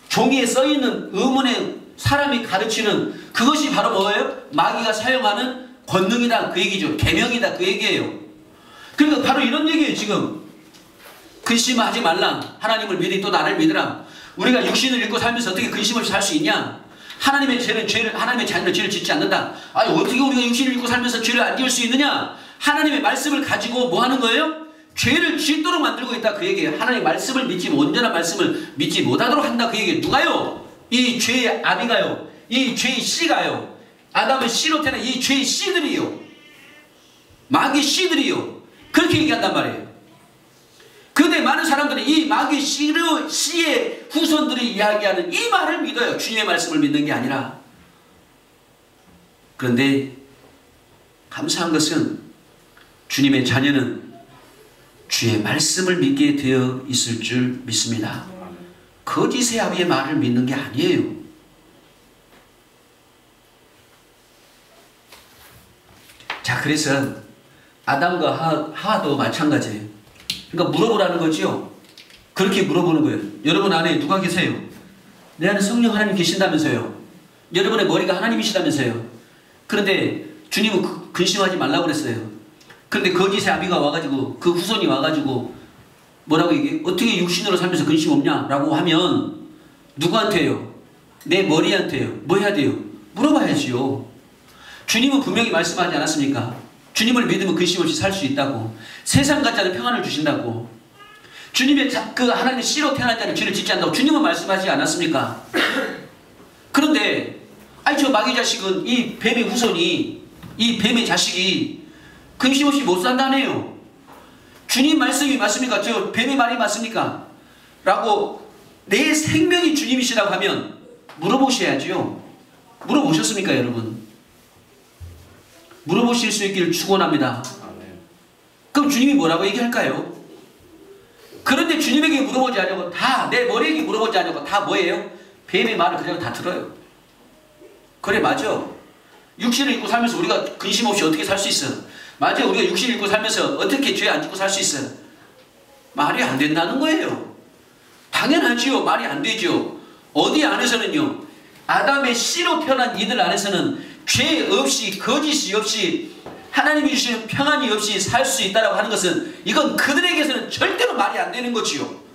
종이에 써있는 의문의 사람이 가르치는 그것이 바로 뭐예요? 마귀가 사용하는 권능이다 그 얘기죠. 계명이다 그 얘기예요. 그러니까 바로 이런 얘기예요. 지금 근심하지 말라. 하나님을 믿으니 또 나를 믿으라. 우리가 육신을 잃고 살면서 어떻게 근심 없이 살 수 있냐? 하나님의 자녀는 죄를 짓지 않는다. 아니 어떻게 우리가 육신을 잃고 살면서 죄를 안 지을 수 있느냐? 하나님의 말씀을 가지고 뭐 하는 거예요? 죄를 짓도록 만들고 있다 그 얘기예요. 하나님의 말씀을 믿지 온전한 말씀을 믿지 못하도록 한다 그 얘기예요. 누가요? 이 죄의 아비가요. 이 죄의 씨가요. 아담의 씨로 태어난 이 죄의 씨들이요. 마귀의 씨들이요. 그렇게 얘기한단 말이에요. 그런데 많은 사람들은 이 마귀의 씨의 후손들이 이야기하는 이 말을 믿어요. 주님의 말씀을 믿는 게 아니라. 그런데 감사한 것은 주님의 자녀는 주의 말씀을 믿게 되어 있을 줄 믿습니다. 거짓의 아비의 말을 믿는 게 아니에요. 자, 그래서 아담과 하와도 마찬가지예요. 그러니까 물어보라는 거지요. 그렇게 물어보는 거예요. 여러분 안에 누가 계세요? 내 안에 성령 하나님 계신다면서요. 여러분의 머리가 하나님이시다면서요. 그런데 주님은 근심하지 말라고 그랬어요. 그런데 거짓의 아비가 와가지고 그 후손이 와가지고 뭐라고 얘기해요? 어떻게 육신으로 살면서 근심 없냐라고 하면 누구한테요? 내 머리한테요. 뭐 해야 돼요? 물어봐야지요. 주님은 분명히 말씀하지 않았습니까? 주님을 믿으면 근심 없이 살 수 있다고. 세상 같지 않은 평안을 주신다고. 주님의 그 하나님의 씨로 태어난 자는 죄를 짓지 않는다고 주님은 말씀하지 않았습니까? 그런데 아니 저 마귀 자식은 이 뱀의 후손이 이 뱀의 자식이 근심 없이 못 산다네요. 주님 말씀이 맞습니까? 저 뱀의 말이 맞습니까? 라고 내 생명이 주님이시라고 하면 물어보셔야지요. 물어보셨습니까 여러분? 물어보실 수 있기를 축원합니다. 그럼 주님이 뭐라고 얘기할까요? 그런데 주님에게 물어보지 않냐고 다 내 머리에게 물어보지 않냐고 다 뭐예요? 뱀의 말을 그냥 다 들어요. 그래 맞아. 육신을 입고 살면서 우리가 근심 없이 어떻게 살 수 있어? 맞아. 우리가 육신을 입고 살면서 어떻게 죄 안 짓고 살 수 있어? 말이 안 된다는 거예요. 당연하지요. 말이 안 되죠. 어디 안에서는요. 아담의 씨로 태어난 이들 안에서는 죄 없이 거짓이 없이 하나님이 주시는 평안이 없이 살 수 있다고 하는 것은 이건 그들에게서는 절대로 말이 안 되는 거지요.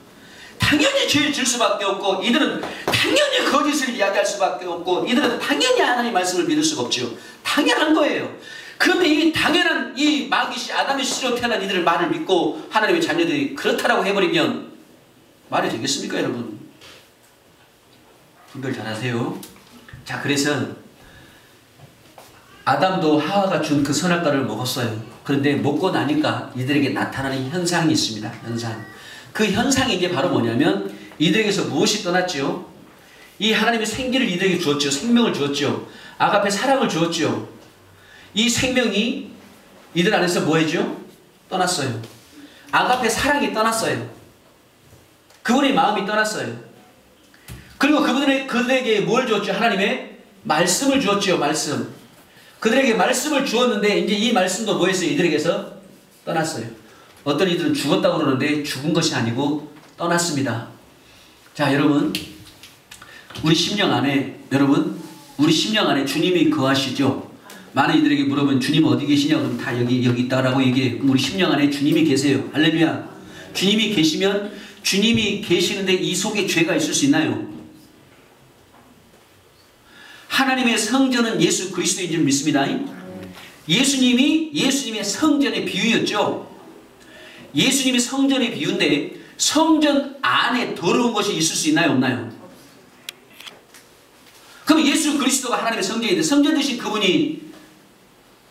당연히 죄를 질 수밖에 없고, 이들은 당연히 거짓을 이야기할 수밖에 없고, 이들은 당연히 하나님의 말씀을 믿을 수가 없죠. 당연한 거예요. 그런데 이 당연한 이 마귀씨 아담의 씨로 태어난 이들의 말을 믿고 하나님의 자녀들이 그렇다라고 해버리면 말이 되겠습니까, 여러분? 분별 잘하세요. 자, 그래서 아담도 하와가 준 그 선악과를 먹었어요. 그런데 먹고 나니까 이들에게 나타나는 현상이 있습니다. 현상. 그 현상이 이게 바로 뭐냐면 이들에게서 무엇이 떠났죠? 이 하나님의 생기를 이들에게 주었죠. 생명을 주었죠. 아가페 사랑을 주었죠. 이 생명이 이들 안에서 뭐 해죠? 떠났어요. 아가페 사랑이 떠났어요. 그분의 마음이 떠났어요. 그리고 그들에게 뭘 주었죠? 하나님의 말씀을 주었죠. 말씀. 그들에게 말씀을 주었는데 이제 이 말씀도 뭐 했어요? 이들에게서 떠났어요. 어떤 이들은 죽었다고 그러는데 죽은 것이 아니고 떠났습니다. 자, 여러분, 우리 심령 안에 주님이 거하시죠. 많은 이들에게 물어보면 주님 어디 계시냐? 그러면 다 여기 있다라고 얘기해요. 그럼 우리 심령 안에 주님이 계세요. 할렐루야. 주님이 계시면 주님이 계시는데 이 속에 죄가 있을 수 있나요? 하나님의 성전은 예수 그리스도인 줄 믿습니다. 예수님의 성전의 비유였죠. 예수님이 성전의 비유인데 성전 안에 더러운 것이 있을 수 있나요? 없나요? 그럼 예수 그리스도가 하나님의 성전인데 성전 대신 그분이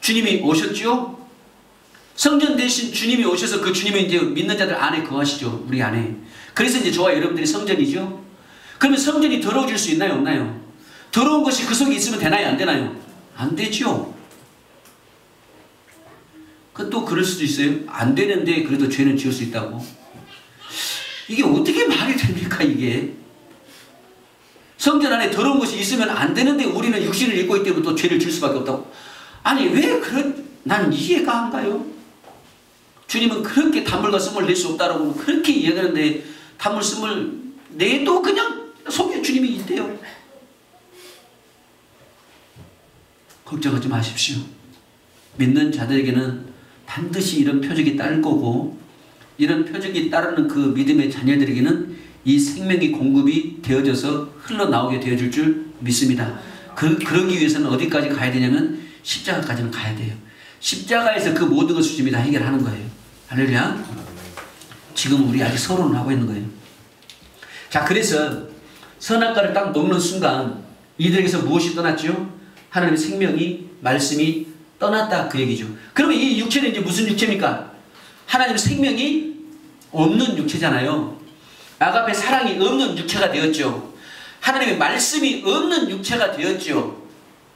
주님이 오셨죠? 성전 대신 주님이 오셔서 그 주님이 이제 믿는 자들 안에 거하시죠. 우리 안에. 그래서 이제 저와 여러분들이 성전이죠. 그러면 성전이 더러워질 수 있나요? 없나요? 더러운 것이 그 속에 있으면 되나요? 안 되나요? 안 되죠. 또 그럴 수도 있어요. 안 되는데 그래도 죄는 지을 수 있다고. 이게 어떻게 말이 됩니까, 이게? 성전 안에 더러운 것이 있으면 안 되는데 우리는 육신을 입고 있기 때문에 또 죄를 지을 수밖에 없다고. 아니, 난 이해가 안 가요. 주님은 그렇게 단물과 씀을 낼 수 없다라고 그렇게 이야기하는데 단물 씀을 내도 그냥 속에 주님이 있대요. 걱정하지 마십시오. 믿는 자들에게는 반드시 이런 표적이 따를 거고, 이런 표적이 따르는 그 믿음의 자녀들에게는 이 생명이 공급이 되어져서 흘러나오게 되어질 줄 믿습니다. 그러기 위해서는 어디까지 가야 되냐면 십자가까지는 가야 돼요. 십자가에서 그 모든 것을 주님이 다 해결하는 거예요. 할렐루야. 지금 우리 아직 서론을 하고 있는 거예요. 자, 그래서 선악과를 딱 먹는 순간 이들에게서 무엇이 떠났죠? 하나님의 생명이, 말씀이 떠났다, 그 얘기죠. 그러면 이 육체는 이제 무슨 육체입니까? 하나님의 생명이 없는 육체잖아요. 아가페 사랑이 없는 육체가 되었죠. 하나님의 말씀이 없는 육체가 되었죠.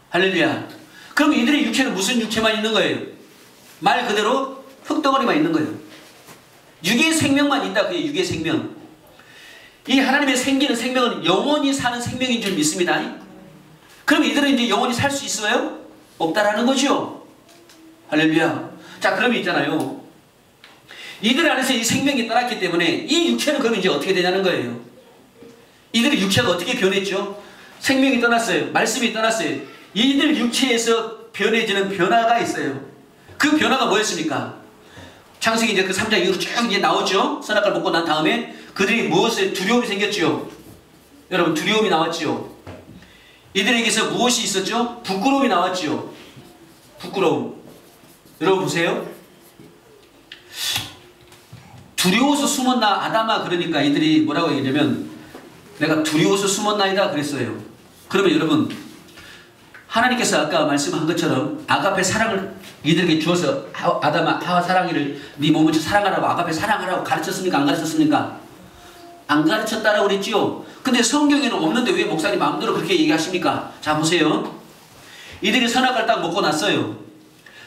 할렐루야. 그럼 이들의 육체는 무슨 육체만 있는 거예요? 말 그대로 흙덩어리만 있는 거예요. 육의 생명만 있다, 그게 육의 생명. 이 하나님의 생기는 생명은 영원히 사는 생명인 줄 믿습니다. 그럼 이들은 이제 영원히 살 수 있어요? 없다라는 거죠. 할렐루야. 자, 그러면 있잖아요. 이들 안에서 이 생명이 떠났기 때문에 이 육체는 그럼 이제 어떻게 되냐는 거예요. 이들의 육체가 어떻게 변했죠? 생명이 떠났어요. 말씀이 떠났어요. 이들 육체에서 변해지는 변화가 있어요. 그 변화가 뭐였습니까? 창세기 이제 그 3장 이후로 쭉 이제 나오죠. 선악과를 먹고 난 다음에 그들이 무엇에 두려움이 생겼죠. 여러분, 두려움이 나왔죠. 이들에게서 무엇이 있었죠? 부끄러움이 나왔죠. 부끄러움. 여러분 보세요. 두려워서 숨었나 아담아, 그러니까 이들이 뭐라고 얘기하냐면 내가 두려워서 숨었나이다 그랬어요. 그러면 여러분, 하나님께서 아까 말씀한 것처럼 아가페 사랑을 이들에게 주어서 아담아 하와 사랑이를 네 몸을 사랑하라고 아가페 사랑하라고 가르쳤습니까? 안 가르쳤습니까? 안 가르쳤다라고 그랬지요. 근데 성경에는 없는데 왜 목사님 마음대로 그렇게 얘기하십니까? 자, 보세요. 이들이 선악과를 딱 먹고 났어요.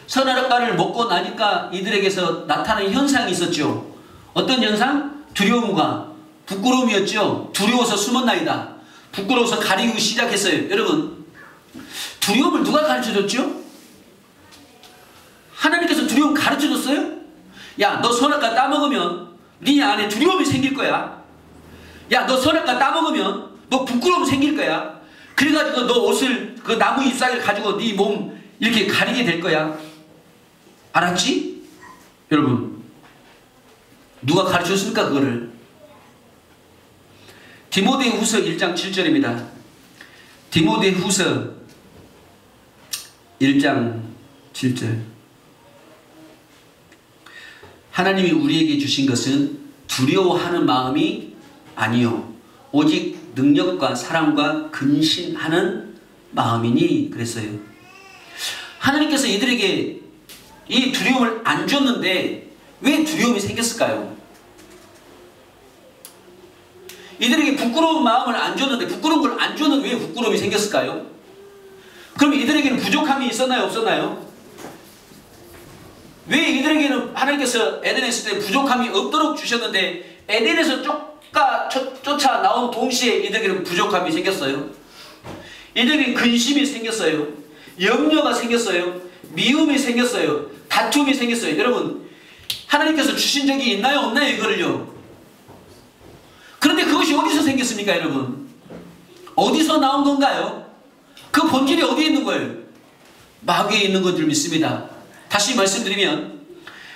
선악과를 먹고 나니까 이들에게서 나타나는 현상이 있었죠. 어떤 현상? 두려움과 부끄러움이었죠. 두려워서 숨었나이다. 부끄러워서 가리고 시작했어요. 여러분, 두려움을 누가 가르쳐줬죠? 하나님께서 두려움 가르쳐줬어요? 야, 너 선악과 따먹으면 네 안에 두려움이 생길 거야. 야, 너 선악과 따먹으면 너 부끄러움 생길 거야. 그래가지고 너 옷을, 그 나무 잎사귀를 가지고 네 몸 이렇게 가리게 될 거야. 알았지? 여러분, 누가 가르쳤습니까, 그거를? 디모데후서 1장 7절입니다. 디모데후서 1장 7절. 하나님이 우리에게 주신 것은 두려워하는 마음이 아니요 오직 능력과 사랑과 근신하는 마음이니 그랬어요. 하나님께서 이들에게 이 두려움을 안 줬는데 왜 두려움이 생겼을까요? 이들에게 부끄러운 마음을 안 줬는데, 부끄러운 걸 안 줬는데 왜 부끄러움이 생겼을까요? 그럼 이들에게는 부족함이 있었나요? 없었나요? 왜 이들에게는 하나님께서 에덴에 있을 때 부족함이 없도록 주셨는데 에덴에서 쫓아 나온 동시에 이들에게는 부족함이 생겼어요? 이들에게 근심이 생겼어요. 염려가 생겼어요. 미움이 생겼어요. 다툼이 생겼어요. 여러분, 하나님께서 주신 적이 있나요? 없나요? 이거를요. 그런데 그것이 어디서 생겼습니까, 여러분? 어디서 나온 건가요? 그 본질이 어디에 있는 거예요? 마귀에 있는 건 줄 믿습니다. 다시 말씀드리면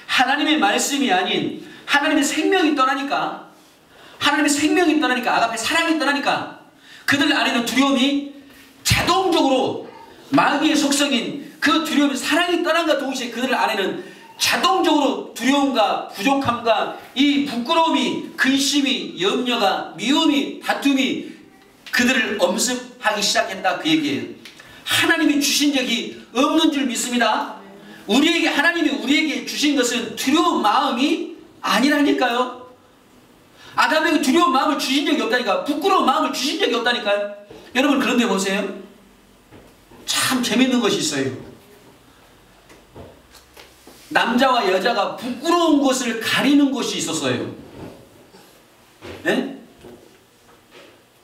하나님의 말씀이 아닌 하나님의 생명이 떠나니까, 하나님의 생명이 떠나니까, 아가페 사랑이 떠나니까 그들 안에는 두려움이 자동적으로, 마귀의 속성인 그 두려움이, 사랑이 떠난과 동시에 그들 안에는 자동적으로 두려움과 부족함과 이 부끄러움이, 근심이, 염려가, 미움이, 다툼이 그들을 엄습하기 시작했다, 그 얘기예요. 하나님이 주신 적이 없는 줄 믿습니다. 하나님이 우리에게 주신 것은 두려운 마음이 아니라니까요. 아담에게 두려운 마음을 주신 적이 없다니까. 부끄러운 마음을 주신 적이 없다니까요. 여러분, 그런데 보세요. 참 재밌는 것이 있어요. 남자와 여자가 부끄러운 것을 가리는 것이 있었어요. 네?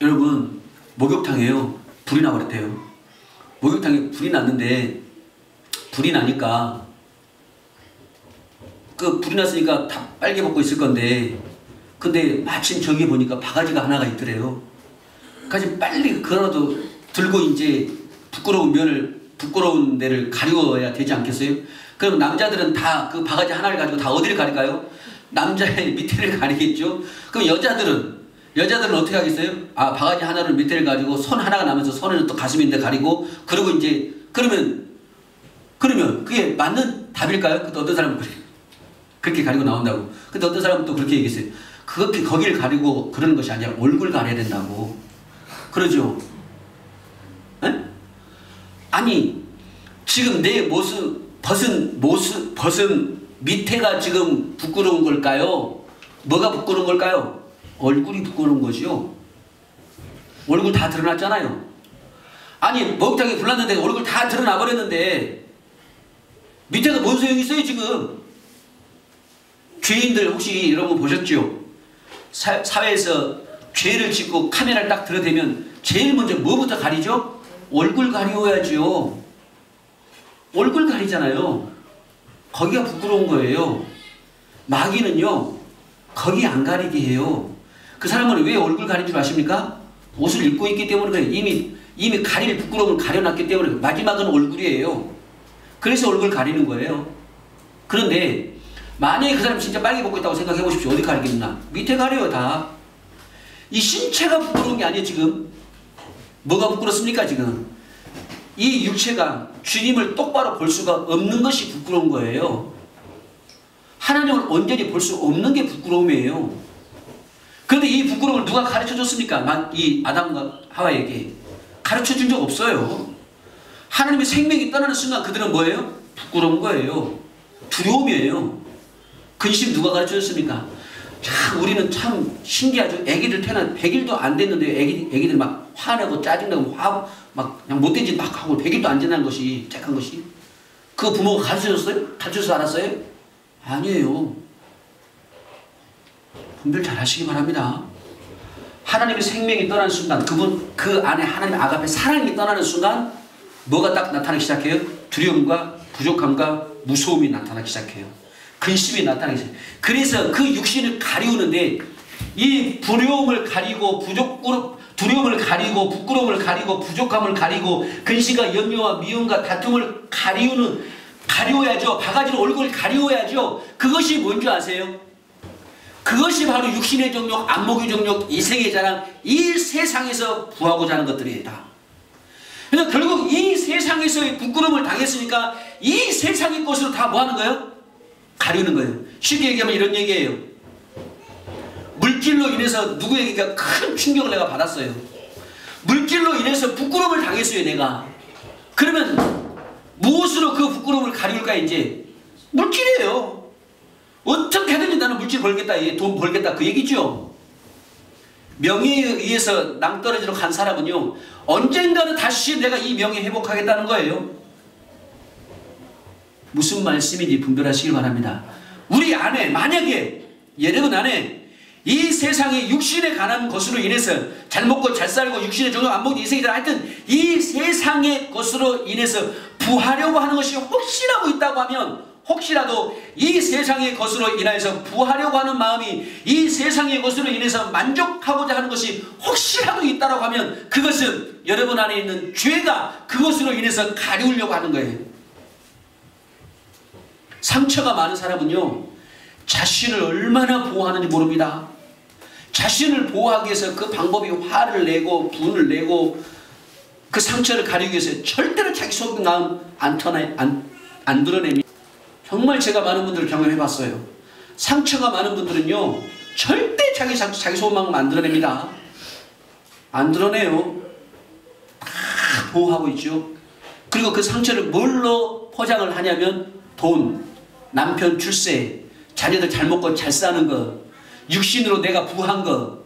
여러분, 목욕탕에요, 불이 나버렸대요. 목욕탕에 불이 났는데, 불이 나니까 불이 났으니까 다 빨개 벗고 있을 건데, 근데 마침 저기 보니까 바가지가 하나가 있더래요. 그래서 빨리 그거라도 들고 이제 부끄러운 데를 가려야 되지 않겠어요? 그럼 남자들은 다 그 바가지 하나를 가지고 다 어디를 가릴까요? 남자의 밑에를 가리겠죠? 그럼 여자들은 어떻게 하겠어요? 바가지 하나를 밑에를 가지고 손 하나가 나면서 손을 또 가슴인데 가리고, 그리고 이제, 그러면 그게 맞는 답일까요? 근데 어떤 사람은 그렇게 가리고 나온다고. 근데 어떤 사람은 또 그렇게 얘기했어요. 거기를 가리고 그러는 것이 아니라 얼굴 가려야 된다고. 그러죠? 에? 아니, 지금 내 벗은 밑에가 지금 부끄러운 걸까요? 뭐가 부끄러운 걸까요? 얼굴이 부끄러운 거지요. 얼굴 다 드러났잖아요. 아니, 목욕탕에 불났는데 얼굴 다 드러나 버렸는데 밑에가 뭔 소용이 있어요, 지금? 죄인들 혹시 여러분 보셨죠? 사회에서 죄를 짓고 카메라를 딱 들어대면 제일 먼저 뭐부터 가리죠? 얼굴 가리워야죠. 얼굴 가리잖아요. 거기가 부끄러운 거예요. 마귀는요, 거기 안 가리게 해요. 그 사람은 왜 얼굴 가린 줄 아십니까? 옷을 입고 있기 때문에 그래요. 이미 가릴 부끄러움을 가려놨기 때문에. 마지막은 얼굴이에요. 그래서 얼굴 가리는 거예요. 그런데 만약에 그 사람이 진짜 빨개 벗고 있다고 생각해 보십시오. 어디 가리겠나? 밑에 가려요, 다. 이 신체가 부끄러운 게 아니에요, 지금. 뭐가 부끄럽습니까, 지금? 이 육체가 주님을 똑바로 볼 수가 없는 것이 부끄러운 거예요. 하나님을 온전히 볼 수 없는 게 부끄러움이에요. 그런데 이 부끄러움을 누가 가르쳐 줬습니까? 이 아담과 하와에게 가르쳐 준 적 없어요. 하나님의 생명이 떠나는 순간 그들은 뭐예요? 부끄러운 거예요. 두려움이에요. 근심 누가 가르쳐 줬습니까? 참 우리는 참 신기하죠. 애기들 태어난 100일도 안 됐는데 애기들 막 화내고 짜증나고 막 그냥 못된 짓 막 하고 100일도 안 지난 것이, 짝한 것이, 그거 부모가 가르쳐 줬어요? 가르쳐서 알았어요? 아니에요. 분별 잘 하시기 바랍니다. 하나님의 생명이 떠나는 순간, 그 안에 하나님의 아가페 사랑이 떠나는 순간 뭐가 딱 나타나기 시작해요? 두려움과 부족함과 무서움이 나타나기 시작해요. 근심이 나타나기 시작해요. 그래서 그 육신을 가리우는데, 이 두려움을 가리고 두려움을 가리고 부끄러움을 가리고 부족함을 가리고 근심과 염려와 미움과 다툼을 가리워야죠. 바가지로 얼굴을 가리워야죠. 그것이 뭔지 아세요? 그것이 바로 육신의 정욕, 안목의 정욕, 이생의 자랑, 이 세상에서 구하고자 하는 것들이다. 그래서 결국 이 세상에서의 부끄러움을 당했으니까 이 세상의 것으로 다 뭐 하는 거예요? 가리는 거예요. 쉽게 얘기하면 이런 얘기예요. 물질로 인해서 누구에게 큰 충격을 내가 받았어요. 물질로 인해서 부끄러움을 당했어요, 내가. 그러면 무엇으로 그 부끄러움을 가리울까? 이제 물질이에요. 어떻게든지 나는 물질 벌겠다, 돈 벌겠다, 그 얘기죠. 명예에 의해서 낭떠러지로 간 사람은요, 언젠가는 다시 내가 이 명예 회복하겠다는 거예요. 무슨 말씀인지 분별하시길 바랍니다. 우리 안에 만약에 여러분 안에 이 세상의 육신에 관한 것으로 인해서 잘 먹고 잘 살고 육신의 정욕 안목 이생이다 하여튼 이 세상의 것으로 인해서 부하려고 하는 것이 혹시라도 있다고 하면, 혹시라도 이 세상의 것으로 인해서 부하려고 하는 마음이 이 세상의 것으로 인해서 만족하고자 하는 것이 혹시라도 있다고 하면 그것은 여러분 안에 있는 죄가 그것으로 인해서 가리우려고 하는 거예요. 상처가 많은 사람은요, 자신을 얼마나 보호하는지 모릅니다. 자신을 보호하기 위해서 그 방법이 화를 내고 분을 내고 그 상처를 가리기 위해서 절대로 자기 속 마음 안 드러냅니다. 정말 제가 많은 분들을 경험해봤어요. 상처가 많은 분들은요, 절대 자기 속마음 안 드러냅니다. 안 드러내요. 다 보호하고 있죠. 그리고 그 상처를 뭘로 포장을 하냐면 돈, 남편 출세, 자녀들 잘 먹고 잘 사는 거, 육신으로 내가 부한 거,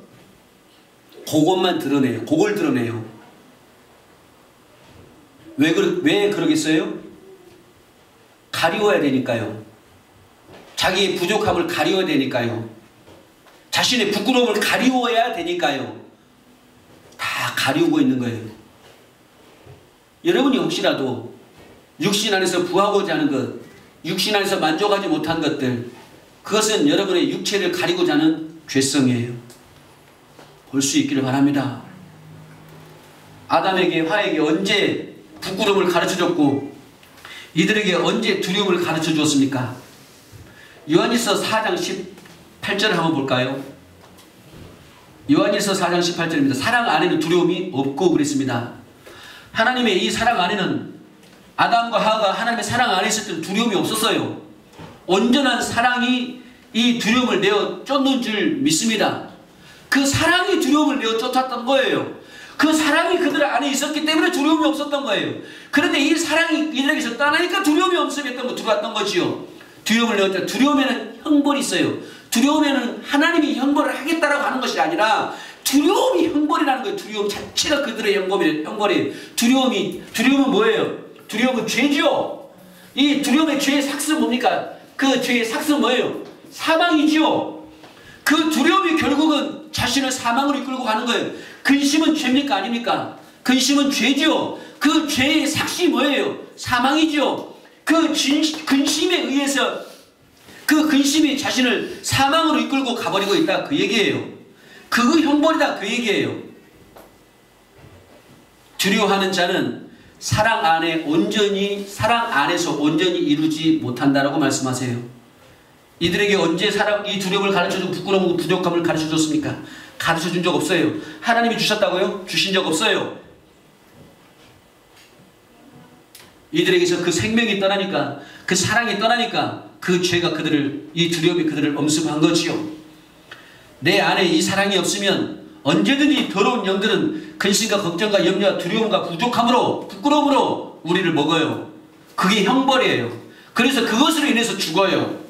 그것만 드러내요. 그걸 드러내요. 왜 그러겠어요? 가리워야 되니까요. 자기의 부족함을 가리워야 되니까요. 자신의 부끄러움을 가리워야 되니까요. 다 가리우고 있는 거예요. 여러분이 혹시라도 육신 안에서 부하고자 하는 것, 육신 안에서 만족하지 못한 것들, 그것은 여러분의 육체를 가리고자 하는 죄성이에요. 볼 수 있기를 바랍니다. 아담에게 화에게 언제 부끄러움을 가르쳐줬고 이들에게 언제 두려움을 가르쳐 주었습니까? 요한일서 4장 18절을 한번 볼까요? 요한일서 4장 18절입니다. 사랑 안에는 두려움이 없고 그랬습니다. 하나님의 이 사랑 안에는 아담과 하와가 하나님의 사랑 안에 있을 때는 두려움이 없었어요. 온전한 사랑이 이 두려움을 내어 쫓는 줄 믿습니다. 그 사랑이 두려움을 내어 쫓았던 거예요. 그 사랑이 그들 안에 있었기 때문에 두려움이 없었던 거예요. 그런데 이 사랑이 이들에게서 떠나니까 두려움이 들어왔던 거지요. 두려움을 내었다. 두려움에는 형벌이 있어요. 두려움에는 하나님이 형벌을 하겠다라고 하는 것이 아니라 두려움이 형벌이라는 거예요. 두려움 자체가 그들의 형벌이에요. 두려움은 뭐예요? 두려움은 죄죠. 이 두려움의 죄의 삭스는 뭡니까? 그 죄의 삭스는 뭐예요? 사망이죠. 그 두려움이 결국은 자신을 사망으로 이끌고 가는 거예요. 근심은 죄입니까? 아닙니까? 근심은 죄죠. 그 죄의 삭시 뭐예요? 사망이죠. 그 근심에 의해서 그 근심이 자신을 사망으로 이끌고 가버리고 있다, 그 얘기예요. 그 형벌이다, 그 얘기예요. 두려워하는 자는 사랑 안에서 온전히 이루지 못한다라고 말씀하세요. 이들에게 언제 이 두려움을 가르쳐주고 부끄러움, 부족함을 가르쳐줬습니까? 가르쳐준 적 없어요. 하나님이 주셨다고요? 주신 적 없어요. 이들에게서 그 생명이 떠나니까, 그 사랑이 떠나니까 그 죄가 이 두려움이 그들을 엄습한 거지요. 내 안에 이 사랑이 없으면 언제든지 더러운 영들은 근심과 걱정과 염려와 두려움과 부족함으로, 부끄러움으로 우리를 먹어요. 그게 형벌이에요. 그래서 그것으로 인해서 죽어요.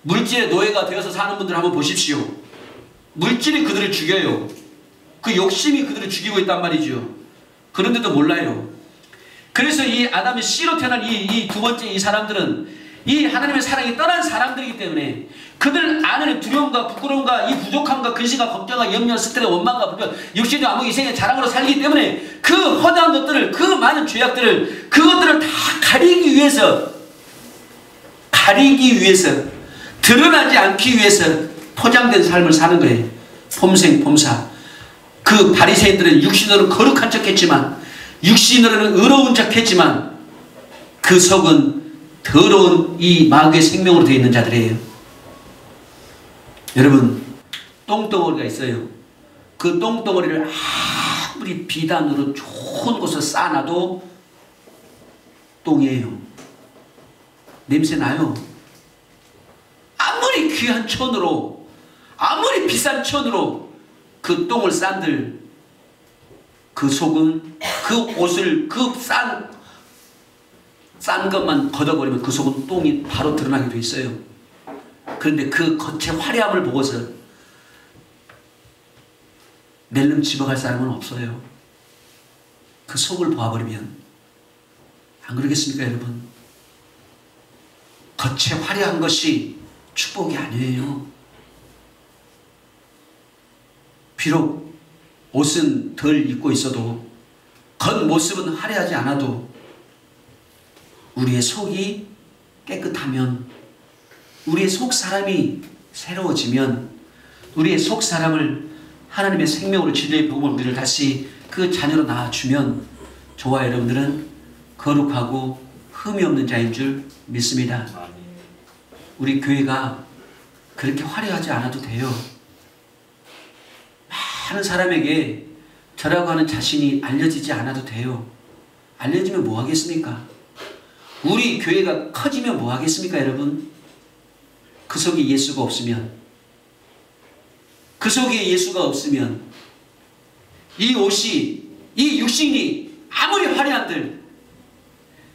물질의 노예가 되어서 사는 분들 한번 보십시오. 물질이 그들을 죽여요. 그 욕심이 그들을 죽이고 있단 말이죠. 그런데도 몰라요. 그래서 이 아담의 씨로 태어난 이 두 번째 이 사람들은 이 하나님의 사랑이 떠난 사람들이기 때문에 그들 안에는 두려움과 부끄러움과 이 부족함과 근심과 걱정과 염려, 스트레스, 원망과 불평, 육신의 암흑, 이생의 자랑으로 살기 때문에 그 허다한 것들을, 그 많은 죄악들을, 그것들을 다 가리기 위해서 드러나지 않기 위해서 포장된 삶을 사는 거예요. 폼생폼사. 그 바리새인들은 육신으로는 거룩한 척했지만, 육신으로는 의로운 척했지만 그 속은 더러운 이 마귀의 생명으로 되어 있는 자들이에요. 여러분, 똥덩어리가 있어요. 그 똥덩어리를 아무리 비단으로 좋은 곳에 쌓아놔도 똥이에요. 냄새 나요. 아무리 귀한 천으로, 아무리 비싼 천으로 그 똥을 싼들 그 속은, 그 옷을 싼 것만 걷어버리면 그 속은 똥이 바로 드러나게 돼 있어요. 그런데 그 겉의 화려함을 보고서 낼름 집어갈 사람은 없어요. 그 속을 보아버리면. 안 그러겠습니까, 여러분? 겉에 화려한 것이 축복이 아니에요. 비록 옷은 덜 입고 있어도, 겉모습은 화려하지 않아도 우리의 속이 깨끗하면, 우리의 속 사람이 새로워지면, 우리의 속 사람을 하나님의 생명으로 진리의 복음을 우리를 다시 그 자녀로 낳아주면 저와 여러분들은 거룩하고 흠이 없는 자인 줄 믿습니다. 우리 교회가 그렇게 화려하지 않아도 돼요. 많은 사람에게 저라고 하는 자신이 알려지지 않아도 돼요. 알려지면 뭐 하겠습니까? 우리 교회가 커지면 뭐 하겠습니까, 여러분? 그 속에 예수가 없으면, 그 속에 예수가 없으면 이 옷이, 이 육신이 아무리 화려한들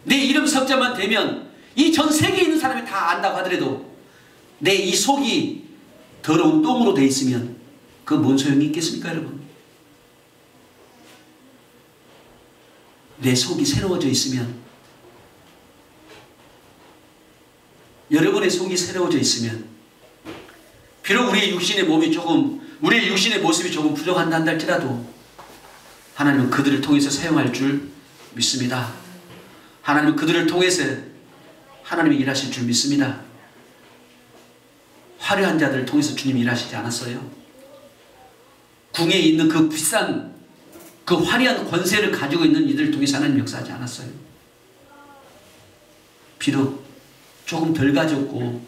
내 이름 석자만 되면 이 전 세계에 있는 사람이 다 안다고 하더라도 내 이 속이 더러운 똥으로 되어 있으면 그 뭔 소용이 있겠습니까, 여러분? 내 속이 새로워져 있으면, 여러분의 속이 새로워져 있으면, 비록 우리의 육신의 몸이 조금, 우리의 육신의 모습이 조금 부족한다 한다 할지라도 하나님은 그들을 통해서 사용할 줄 믿습니다. 하나님은 그들을 통해서 하나님이 일하실 줄 믿습니다. 화려한 자들을 통해서 주님이 일하시지 않았어요. 궁에 있는 그 비싼, 그 화려한 권세를 가지고 있는 이들을 통해서 하나님 역사하지 않았어요. 비록 조금 덜 가졌고,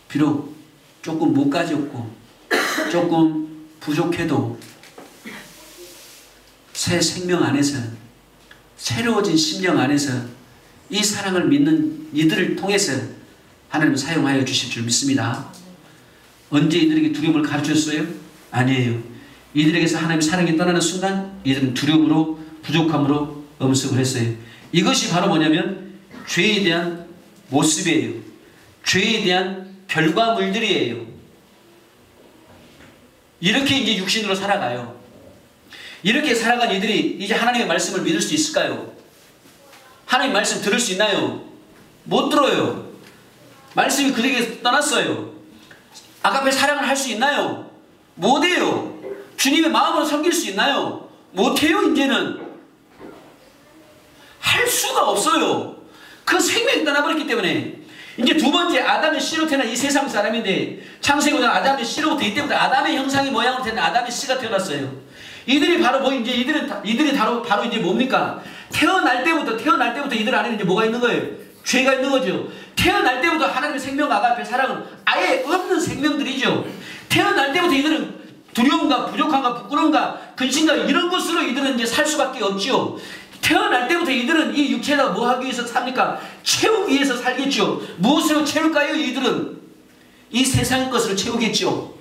비록 조금 못 가졌고, 조금 부족해도 새 생명 안에서, 새로워진 심령 안에서 이 사랑을 믿는 이들을 통해서 하나님은 사용하여 주실 줄 믿습니다. 언제 이들에게 두려움을 가르쳤어요? 아니에요. 이들에게서 하나님의 사랑이 떠나는 순간 이들은 두려움으로, 부족함으로 엄습을 했어요. 이것이 바로 뭐냐면 죄에 대한 모습이에요. 죄에 대한 결과물들이에요. 이렇게 이제 육신으로 살아가요. 이렇게 살아간 이들이 이제 하나님의 말씀을 믿을 수 있을까요? 하나님 말씀 들을 수 있나요? 못 들어요. 말씀이 그들에게 떠났어요. 아가페 사랑을 할 수 있나요? 못해요. 주님의 마음으로 섬길 수 있나요? 못해요. 이제는 할 수가 없어요. 그 생명이 떠나버렸기 때문에. 이제 두 번째, 아담의 씨로 태어난 이 세상 사람인데, 창세기 아담의 씨로부터 이때부터 아담의 형상의 모양으로 태어난 아담의 씨가 태어났어요. 이들이 바로 뭐 이제 이들이 바로 이제 뭡니까? 태어날 때부터 이들 안에는 이제 뭐가 있는 거예요? 죄가 있는 거죠. 태어날 때부터 하나님의 생명 아가페 사랑은 아예 없는 생명들이죠. 태어날 때부터 이들은 두려움과 부족함과 부끄러움과 근심과 이런 것으로 이들은 이제 살 수밖에 없죠. 태어날 때부터 이들은 이 육체가 뭐 하기 위해서 삽니까? 채우기 위해서 살겠죠. 무엇으로 채울까요? 이들은 이 세상의 것으로 채우겠죠.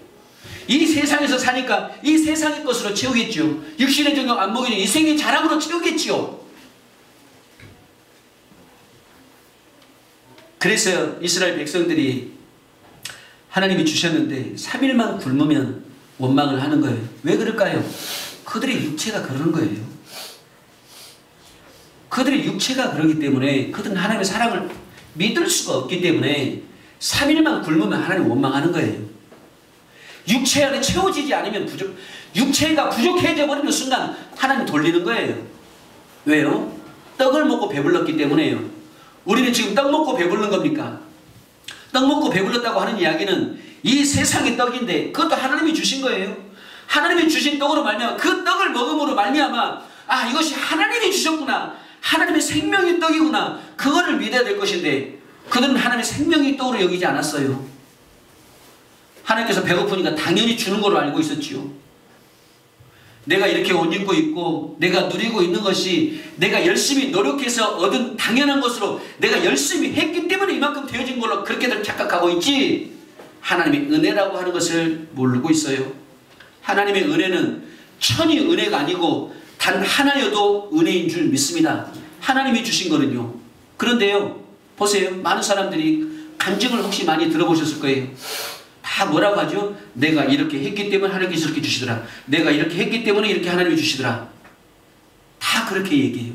이 세상에서 사니까 이 세상의 것으로 채우겠죠. 육신의 정욕 안목이는 이 생의 자랑으로 채우겠죠. 그래서 이스라엘 백성들이 하나님이 주셨는데 3일만 굶으면 원망을 하는 거예요. 왜 그럴까요? 그들의 육체가 그러는 거예요. 그들의 육체가 그러기 때문에, 그들은 하나님의 사랑을 믿을 수가 없기 때문에 3일만 굶으면 하나님 원망하는 거예요. 육체 안에 채워지지 않으면 육체가 부족해져 버리는 순간 하나님 돌리는 거예요. 왜요? 떡을 먹고 배불렀기 때문에요. 우리는 지금 떡 먹고 배부른 겁니까? 떡 먹고 배불렀다고 하는 이야기는 이 세상의 떡인데 그것도 하나님이 주신 거예요. 하나님이 주신 떡으로 말미암아, 그 떡을 먹음으로 말미암아, 아, 이것이 하나님이 주셨구나, 하나님의 생명의 떡이구나, 그거를 믿어야 될 것인데 그들은 하나님의 생명의 떡으로 여기지 않았어요. 하나님께서 배고프니까 당연히 주는 걸로 알고 있었지요. 내가 이렇게 옷 입고 있고 내가 누리고 있는 것이 내가 열심히 노력해서 얻은 당연한 것으로 내가 열심히 했기 때문에 이만큼 되어진 걸로 그렇게들 착각하고 있지, 하나님의 은혜라고 하는 것을 모르고 있어요. 하나님의 은혜는 천이 은혜가 아니고 단 하나여도 은혜인 줄 믿습니다. 하나님이 주신 거는요. 그런데요, 보세요. 많은 사람들이 간증을 혹시 많이 들어보셨을 거예요. 다 뭐라고 하죠? 내가 이렇게 했기 때문에 하나님께서 이렇게 주시더라. 내가 이렇게 했기 때문에 이렇게 하나님이 주시더라. 다 그렇게 얘기해요.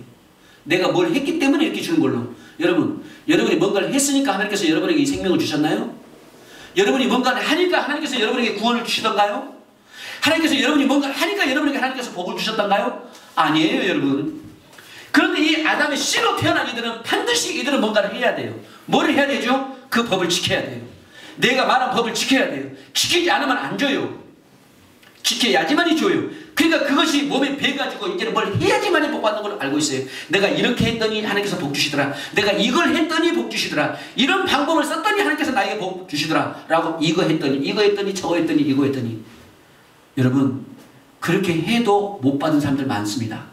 내가 뭘 했기 때문에 이렇게 주는 걸로. 여러분이 뭔가를 했으니까 하나님께서 여러분에게 이 생명을 주셨나요? 여러분이 뭔가를 하니까 하나님께서 여러분에게 구원을 주시던가요? 하나님께서 여러분이 뭔가를 하니까 여러분에게 하나님께서 복을 주셨던가요? 아니에요, 여러분. 그런데 이 아담의 씨로 태어난 이들은 반드시 이들은 뭔가를 해야 돼요. 뭐를 해야 되죠? 그 법을 지켜야 돼요. 내가 말한 법을 지켜야 돼요. 지키지 않으면 안 줘요. 지켜야지만이 줘요. 그러니까 그것이 몸에 배가지고 이제는 뭘 해야지만이 복 받는 걸 알고 있어요. 내가 이렇게 했더니 하나님께서 복 주시더라. 내가 이걸 했더니 복 주시더라. 이런 방법을 썼더니 하나님께서 나에게 복 주시더라. 라고 이거 했더니 저거 했더니 이거 했더니. 여러분, 그렇게 해도 못 받은 사람들 많습니다.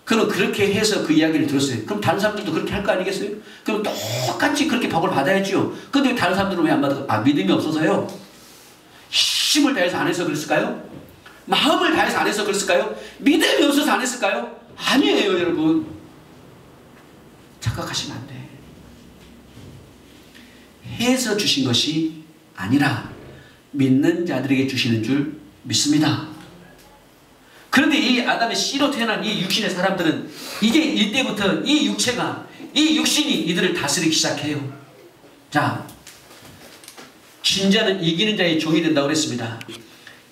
그럼 그렇게 해서 그 이야기를 들었어요. 그럼 다른 사람들도 그렇게 할 거 아니겠어요? 그럼 똑같이 그렇게 복을 받아야지요. 근데 다른 사람들은 왜 안 받을까? 믿음이 없어서요. 힘을 다해서 안 해서 그랬을까요? 마음을 다해서 안 해서 그랬을까요? 믿음이 없어서 안 했을까요? 아니에요, 여러분. 착각하시면 안 돼. 해서 주신 것이 아니라 믿는 자들에게 주시는 줄 믿습니다. 그런데 이 아담의 씨로 태어난 이 육신의 사람들은 이제 이때부터 이 육신이 이들을 다스리기 시작해요. 자, 진자는 이기는 자의 종이 된다고 그랬습니다.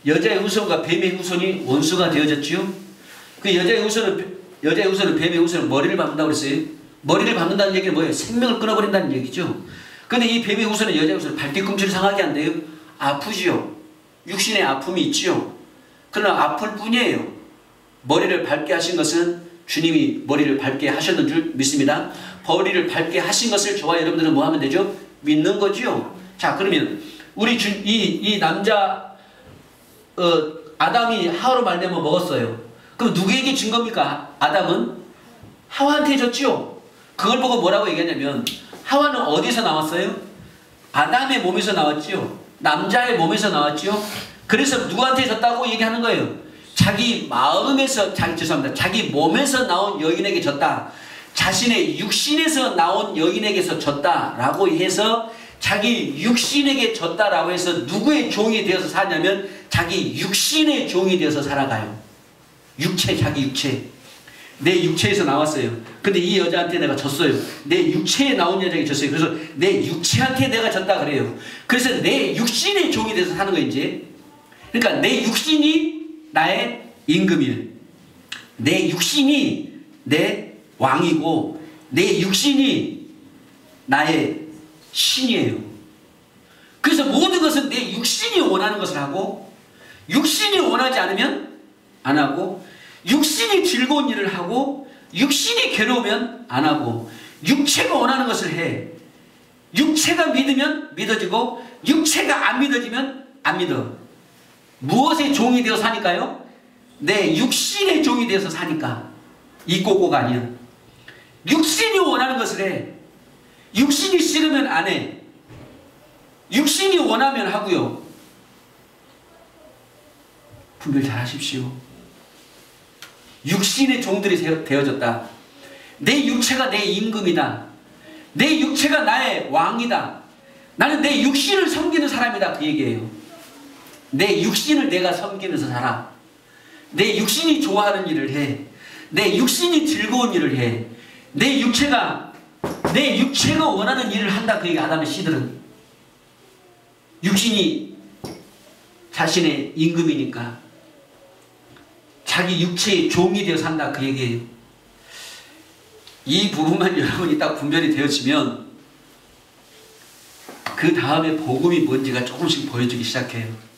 여자의 후손과 뱀의 후손이 원수가 되어졌지요. 그 여자의 후손은 뱀의 후손은 머리를 밟는다고 그랬어요. 머리를 밟는다는 얘기는 뭐예요? 생명을 끊어버린다는 얘기죠. 근데 이 뱀의 후손은 여자의 후손은 발뒤꿈치를 상하게 한대요. 아프지요. 육신의 아픔이 있지요. 그러나 아플 뿐이에요. 머리를 밟게 하신 것은 주님이 머리를 밟게 하셨는 줄 믿습니다. 머리를 밟게 하신 것을 저와 여러분들은 뭐 하면 되죠? 믿는 거지요. 자, 그러면 우리 이 남자 아담이 하와로 말미암아 먹었어요. 그럼 누구에게 준 겁니까? 아담은 하와한테 줬지요. 그걸 보고 뭐라고 얘기하냐면 하와는 어디서 나왔어요? 아담의 몸에서 나왔지요. 남자의 몸에서 나왔지요. 그래서 누구한테 졌다고 얘기하는 거예요? 자기 몸에서 나온 여인에게 졌다. 자신의 육신에서 나온 여인에게서 졌다라고 해서 자기 육신에게 졌다라고 해서 누구의 종이 되어서 사냐면 자기 육신의 종이 되어서 살아가요. 자기 육체. 내 육체에서 나왔어요. 근데 이 여자한테 내가 졌어요. 내 육체에 나온 여자에게 졌어요. 그래서 내 육체한테 내가 졌다 그래요. 그래서 내 육신의 종이 돼서 사는 거예요, 이제. 그러니까 내 육신이 나의 임금이에요. 내 육신이 내 왕이고 내 육신이 나의 신이에요. 그래서 모든 것은 내 육신이 원하는 것을 하고 육신이 원하지 않으면 안 하고 육신이 즐거운 일을 하고 육신이 괴로우면 안 하고 육체가 원하는 것을 해. 육체가 믿으면 믿어지고 육체가 안 믿어지면 안 믿어. 무엇의 종이 되어 사니까요? 내 육신의 종이 되어서 사니까. 이 꼬꼬가 아니야. 육신이 원하는 것을 해. 육신이 싫으면 안 해. 육신이 원하면 하고요. 분별 잘 하십시오. 육신의 종들이 되어졌다. 내 육체가 내 임금이다. 내 육체가 나의 왕이다. 나는 내 육신을 섬기는 사람이다. 그 얘기예요. 내 육신을 내가 섬기면서 살아. 내 육신이 좋아하는 일을 해. 내 육신이 즐거운 일을 해. 내 육체가 원하는 일을 한다. 그 얘기. 아담의 씨들은 육신이 자신의 임금이니까 자기 육체의 종이 되어 산다. 그 얘기예요. 이 부분만 여러분이 딱 분별이 되어지면 그 다음에 복음이 뭔지가 조금씩 보여주기 시작해요.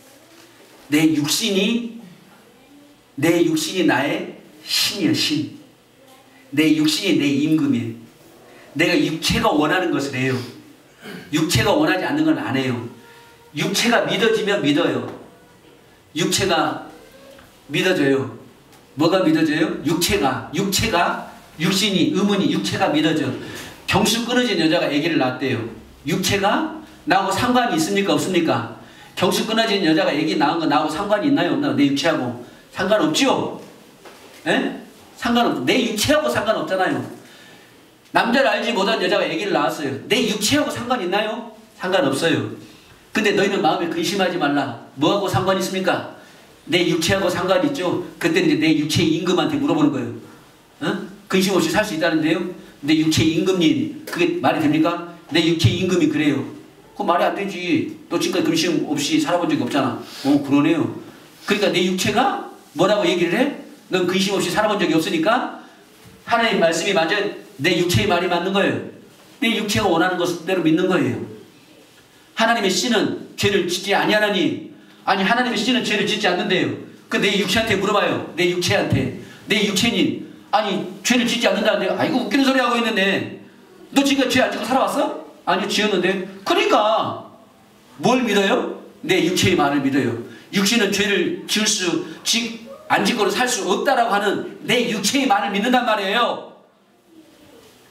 내 육신이 나의 신이야, 신. 내 육신이 내 임금이에요. 내가 육체가 원하는 것을 해요. 육체가 원하지 않는 건 안 해요. 육체가 믿어지면 믿어요. 육체가 믿어져요. 뭐가 믿어져요? 육신이, 의문이, 육체가 믿어져. 경수 끊어진 여자가 아기를 낳았대요. 육체가 나하고 상관이 있습니까? 없습니까? 경수 끊어진 여자가 아기 낳은 거 나하고 상관이 있나요? 없나요? 내 육체하고 상관없죠? 에? 상관없죠. 내 육체하고 상관없잖아요. 남자를 알지 못한 여자가 아기를 낳았어요. 내 육체하고 상관 있나요? 상관없어요. 근데 너희는 마음에 근심하지 말라. 뭐하고 상관 있습니까? 내 육체하고 상관 있죠? 그때 이제 내 육체의 임금한테 물어보는 거예요. 어? 근심 없이 살 수 있다는데요? 내 육체의 임금님, 그게 말이 됩니까? 내 육체의 임금이 그래요. 그거 말이 안 되지. 너 지금까지 근심 없이 살아본 적이 없잖아. 그러네요. 그러니까 내 육체가 뭐라고 얘기를 해? 넌 근심 없이 살아본 적이 없으니까 하나님 말씀이 맞아. 내 육체의 말이 맞는 거예요. 내 육체가 원하는 것대로 믿는 거예요. 하나님의 씨는 죄를 짓지 아니하나니, 아니 하나님의 씨는 죄를 짓지 않는데요. 그 내 육체한테 물어봐요. 내 육체한테, 내 육체님, 아니 죄를 짓지 않는다는데, 아이고 웃기는 소리 하고 있는데 너 지금 죄 안 짓고 살아왔어? 아니요, 지었는데. 그러니까 뭘 믿어요? 내 육체의 말을 믿어요. 육신은 죄를 안 짓고는 살 수 없다라고 하는 내 육체의 말을 믿는단 말이에요.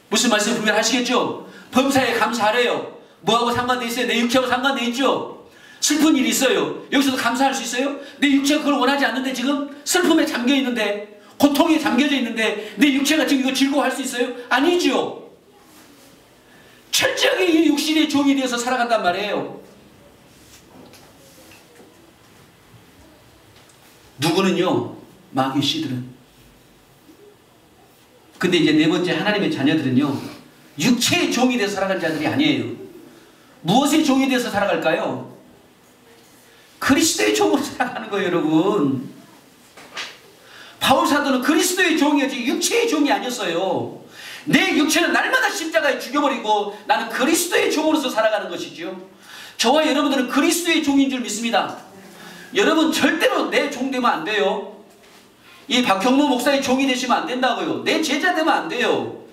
무슨 말씀 분별하시겠죠? 범사에 감사하래요. 뭐하고 상관돼 있어요? 내 육체하고 상관돼 있죠? 슬픈 일이 있어요. 여기서도 감사할 수 있어요? 내 육체가 그걸 원하지 않는데 지금 슬픔에 잠겨 있는데, 고통에 잠겨져 있는데 내 육체가 지금 이거 즐거워할 수 있어요? 아니죠. 철저하게 이 육신의 종이 되어서 살아간단 말이에요. 누구는요? 마귀의 씨들은. 근데 이제 네 번째, 하나님의 자녀들은요, 육체의 종이 되어서 살아간 자들이 아니에요. 무엇의 종이 되어서 살아갈까요? 그리스도의 종으로 살아가는 거예요, 여러분. 바울 사도는 그리스도의 종이었지 육체의 종이 아니었어요. 내 육체는 날마다 십자가에 죽여버리고 나는 그리스도의 종으로서 살아가는 것이죠. 저와 여러분들은 그리스도의 종인 줄 믿습니다. 여러분 절대로 내 종 되면 안 돼요. 이 박형무 목사의 종이 되시면 안 된다고요. 내 제자 되면 안 돼요.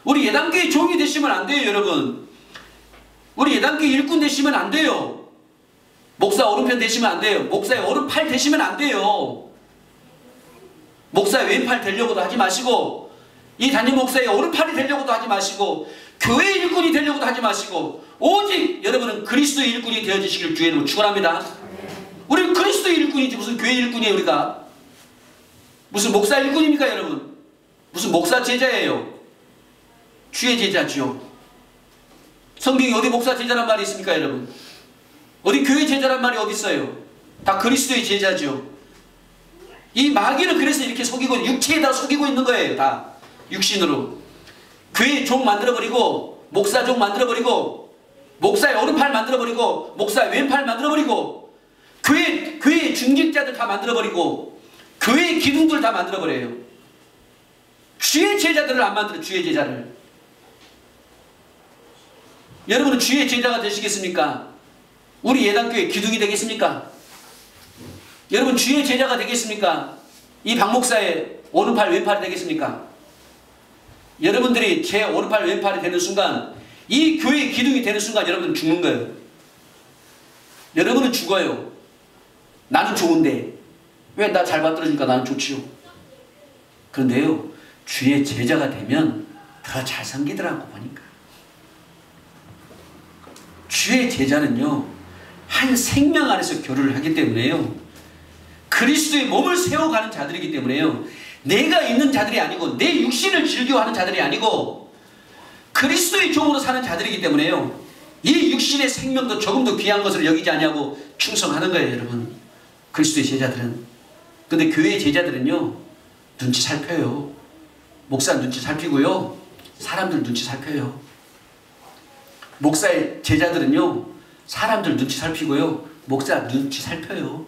우리 예단교의 종이 되시면 안 돼요, 여러분. 우리 예단교 일꾼 되시면 안 돼요. 목사 오른편 되시면 안 돼요. 목사의 오른팔 되시면 안 돼요. 목사의 왼팔 되려고도 하지 마시고, 이 담임 목사의 오른팔이 되려고도 하지 마시고, 교회 일꾼이 되려고도 하지 마시고, 오직 여러분은 그리스도의 일꾼이 되어주시길 주의 이름으로 축원합니다. 우리는 그리스도의 일꾼이지 무슨 교회 일꾼이에요. 우리가 무슨 목사 일꾼입니까, 여러분? 무슨 목사 제자예요. 주의 제자지요. 성경에 어디 목사 제자란 말이 있습니까, 여러분? 어디 교회 제자란 말이 어디 있어요? 다 그리스도의 제자죠. 이 마귀는 그래서 이렇게 속이고 육체에다 속이고 있는 거예요. 다 육신으로. 교회 종 만들어버리고, 목사 종 만들어버리고, 목사의 오른팔 만들어버리고, 목사의 왼팔 만들어버리고, 교회 중직자들 다 만들어버리고, 교회의 기둥들 다 만들어버려요. 주의 제자들을 안 만들어. 주의 제자를. 여러분은 주의 제자가 되시겠습니까? 우리 예단교회 기둥이 되겠습니까? 여러분 주의 제자가 되겠습니까? 이 박 목사의 오른팔 왼팔이 되겠습니까? 여러분들이 제 오른팔 왼팔이 되는 순간, 이 교회의 기둥이 되는 순간 여러분은 죽는 거예요. 여러분은 죽어요. 나는 좋은데 왜 나 잘 받들어주니까 나는 좋지요. 그런데요, 주의 제자가 되면 더 잘 섬기더라고 보니까. 주의 제자는요, 한 생명 안에서 교류를 하기 때문에요, 그리스도의 몸을 세워가는 자들이기 때문에요, 내가 있는 자들이 아니고 내 육신을 즐겨하는 자들이 아니고 그리스도의 종으로 사는 자들이기 때문에요, 이 육신의 생명도 조금 더 귀한 것을 여기지 아니하고 충성하는 거예요, 여러분. 그리스도의 제자들은. 근데 교회의 제자들은요, 눈치 살펴요. 목사 눈치 살피고요, 사람들 눈치 살펴요. 목사의 제자들은요, 사람들 눈치 살피고요, 목사 눈치 살펴요.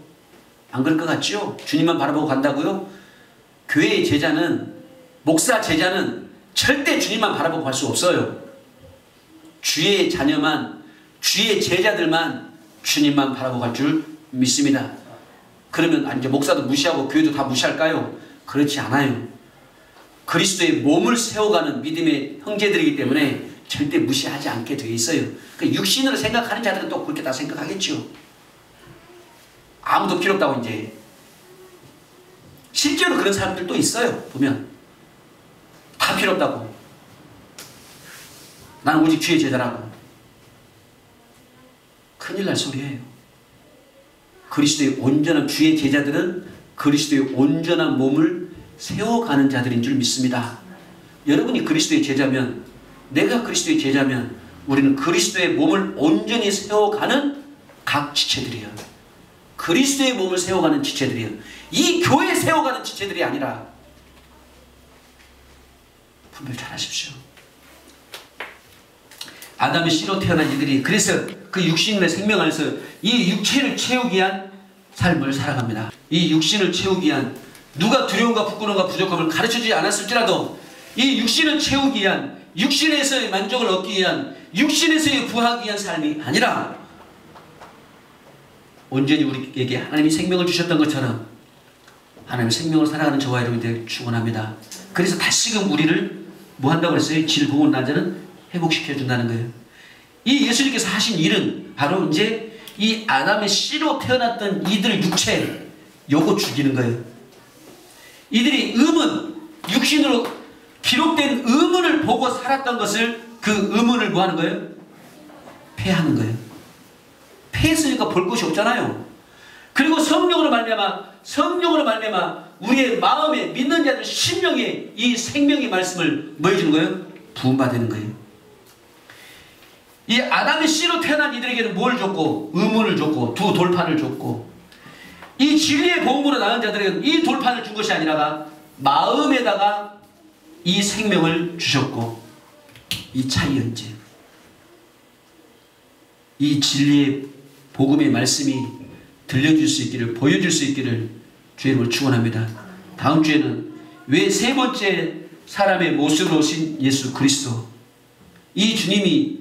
안 그럴 것 같죠? 주님만 바라보고 간다고요? 교회의 제자는, 목사 제자는 절대 주님만 바라보고 갈 수 없어요. 주의 자녀만, 주의 제자들만 주님만 바라보고 갈 줄 믿습니다. 그러면 이제 목사도 무시하고 교회도 다 무시할까요? 그렇지 않아요. 그리스도의 몸을 세워가는 믿음의 형제들이기 때문에 절대 무시하지 않게 되어 있어요. 그 육신으로 생각하는 자들은 또 그렇게 다 생각하겠죠. 아무도 필요 없다고 이제. 실제로 그런 사람들도 있어요. 보면 다 필요 없다고. 나는 오직 주의 제자라고. 큰일 날 소리예요. 그리스도의 온전한 주의 제자들은 그리스도의 온전한 몸을 세워가는 자들인 줄 믿습니다. 여러분이 그리스도의 제자면, 내가 그리스도의 제자면 우리는 그리스도의 몸을 온전히 세워가는 각 지체들이에요. 그리스도의 몸을 세워가는 지체들이에요. 이 교회 세워가는 지체들이 아니라. 분별 잘 하십시오. 아담의 씨로 태어난 이들이 그래서 그 육신의 생명 안에서 이 육체를 채우기 위한 삶을 살아갑니다. 이 육신을 채우기 위한, 누가 두려움과 부끄러움과 부족함을 가르쳐주지 않았을지라도 이 육신을 채우기 위한, 육신에서의 만족을 얻기 위한, 육신에서의 부하기 위한 삶이 아니라 온전히 우리에게 하나님이 생명을 주셨던 것처럼 하나님의 생명을 살아가는 저와 여러분들 축원합니다. 그래서 다시금 우리를 뭐 한다고 그랬어요? 질고운 난자는 회복시켜 준다는 거예요. 이 예수님께서 하신 일은 바로 이제 이 아담의 씨로 태어났던 이들 육체, 요거 죽이는 거예요. 이들이 육신으로 기록된 의문을 보고 살았던 것을, 그 의문을 뭐 하는 거예요? 폐하는 거예요. 폐했으니까 볼 것이 없잖아요. 그리고 성령으로 말미암아 우리의 마음에, 믿는 자들 심령에 이 생명의 말씀을 뭐 해주는 거예요? 부음받는 거예요. 이 아담의 씨로 태어난 이들에게는 뭘 줬고? 의문을 줬고, 두 돌판을 줬고, 이 진리의 복음으로 낳은 자들에게는 이 돌판을 준 것이 아니라 마음에다가 이 생명을 주셨고, 이 차이요 이제. 이 진리의 복음의 말씀이 들려줄 수 있기를, 보여줄 수 있기를 주의 이름으로 축원합니다. 다음 주에는 왜 세 번째 사람의 모습으로 오신 예수 그리스도, 이 주님이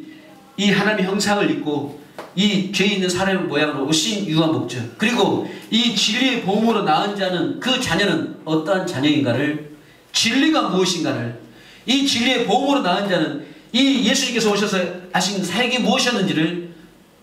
이 하나님의 형상을 입고 이 죄 있는 사람의 모양으로 오신 이유와 목적, 그리고 이 진리의 복음으로 낳은 자는, 그 자녀는 어떠한 자녀인가를, 진리가 무엇인가를, 이 진리의 복음으로 낳은 자는 이 예수님께서 오셔서 하신 사역이 무엇이었는지를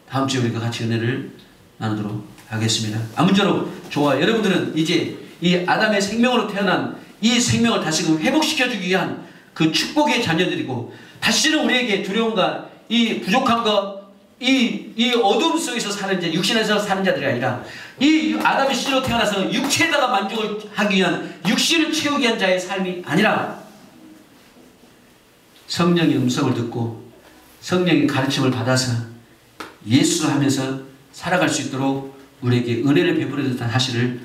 다음 주에 우리가 같이 은혜를 나누도록 하겠습니다. 아무쪼록 저와 여러분들은 이제 이 아담의 생명으로 태어난 이 생명을 다시금 회복시켜주기 위한 그 축복의 자녀들이고, 다시는 우리에게 두려움과 이 부족함과 이 어둠 속에서 사는 자, 육신에서 사는 자들이 아니라 이 아담의 씨로 태어나서 육체에다가 만족을 하기 위한, 육신을 채우기 위한 자의 삶이 아니라 성령의 음성을 듣고 성령의 가르침을 받아서 예수 하면서 살아갈 수 있도록 우리에게 은혜를 베풀어 주는 하시를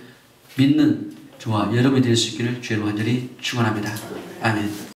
믿는 저와 여러분이 될 수 있기를 주의 이름으로 간절히 축원합니다. 아멘.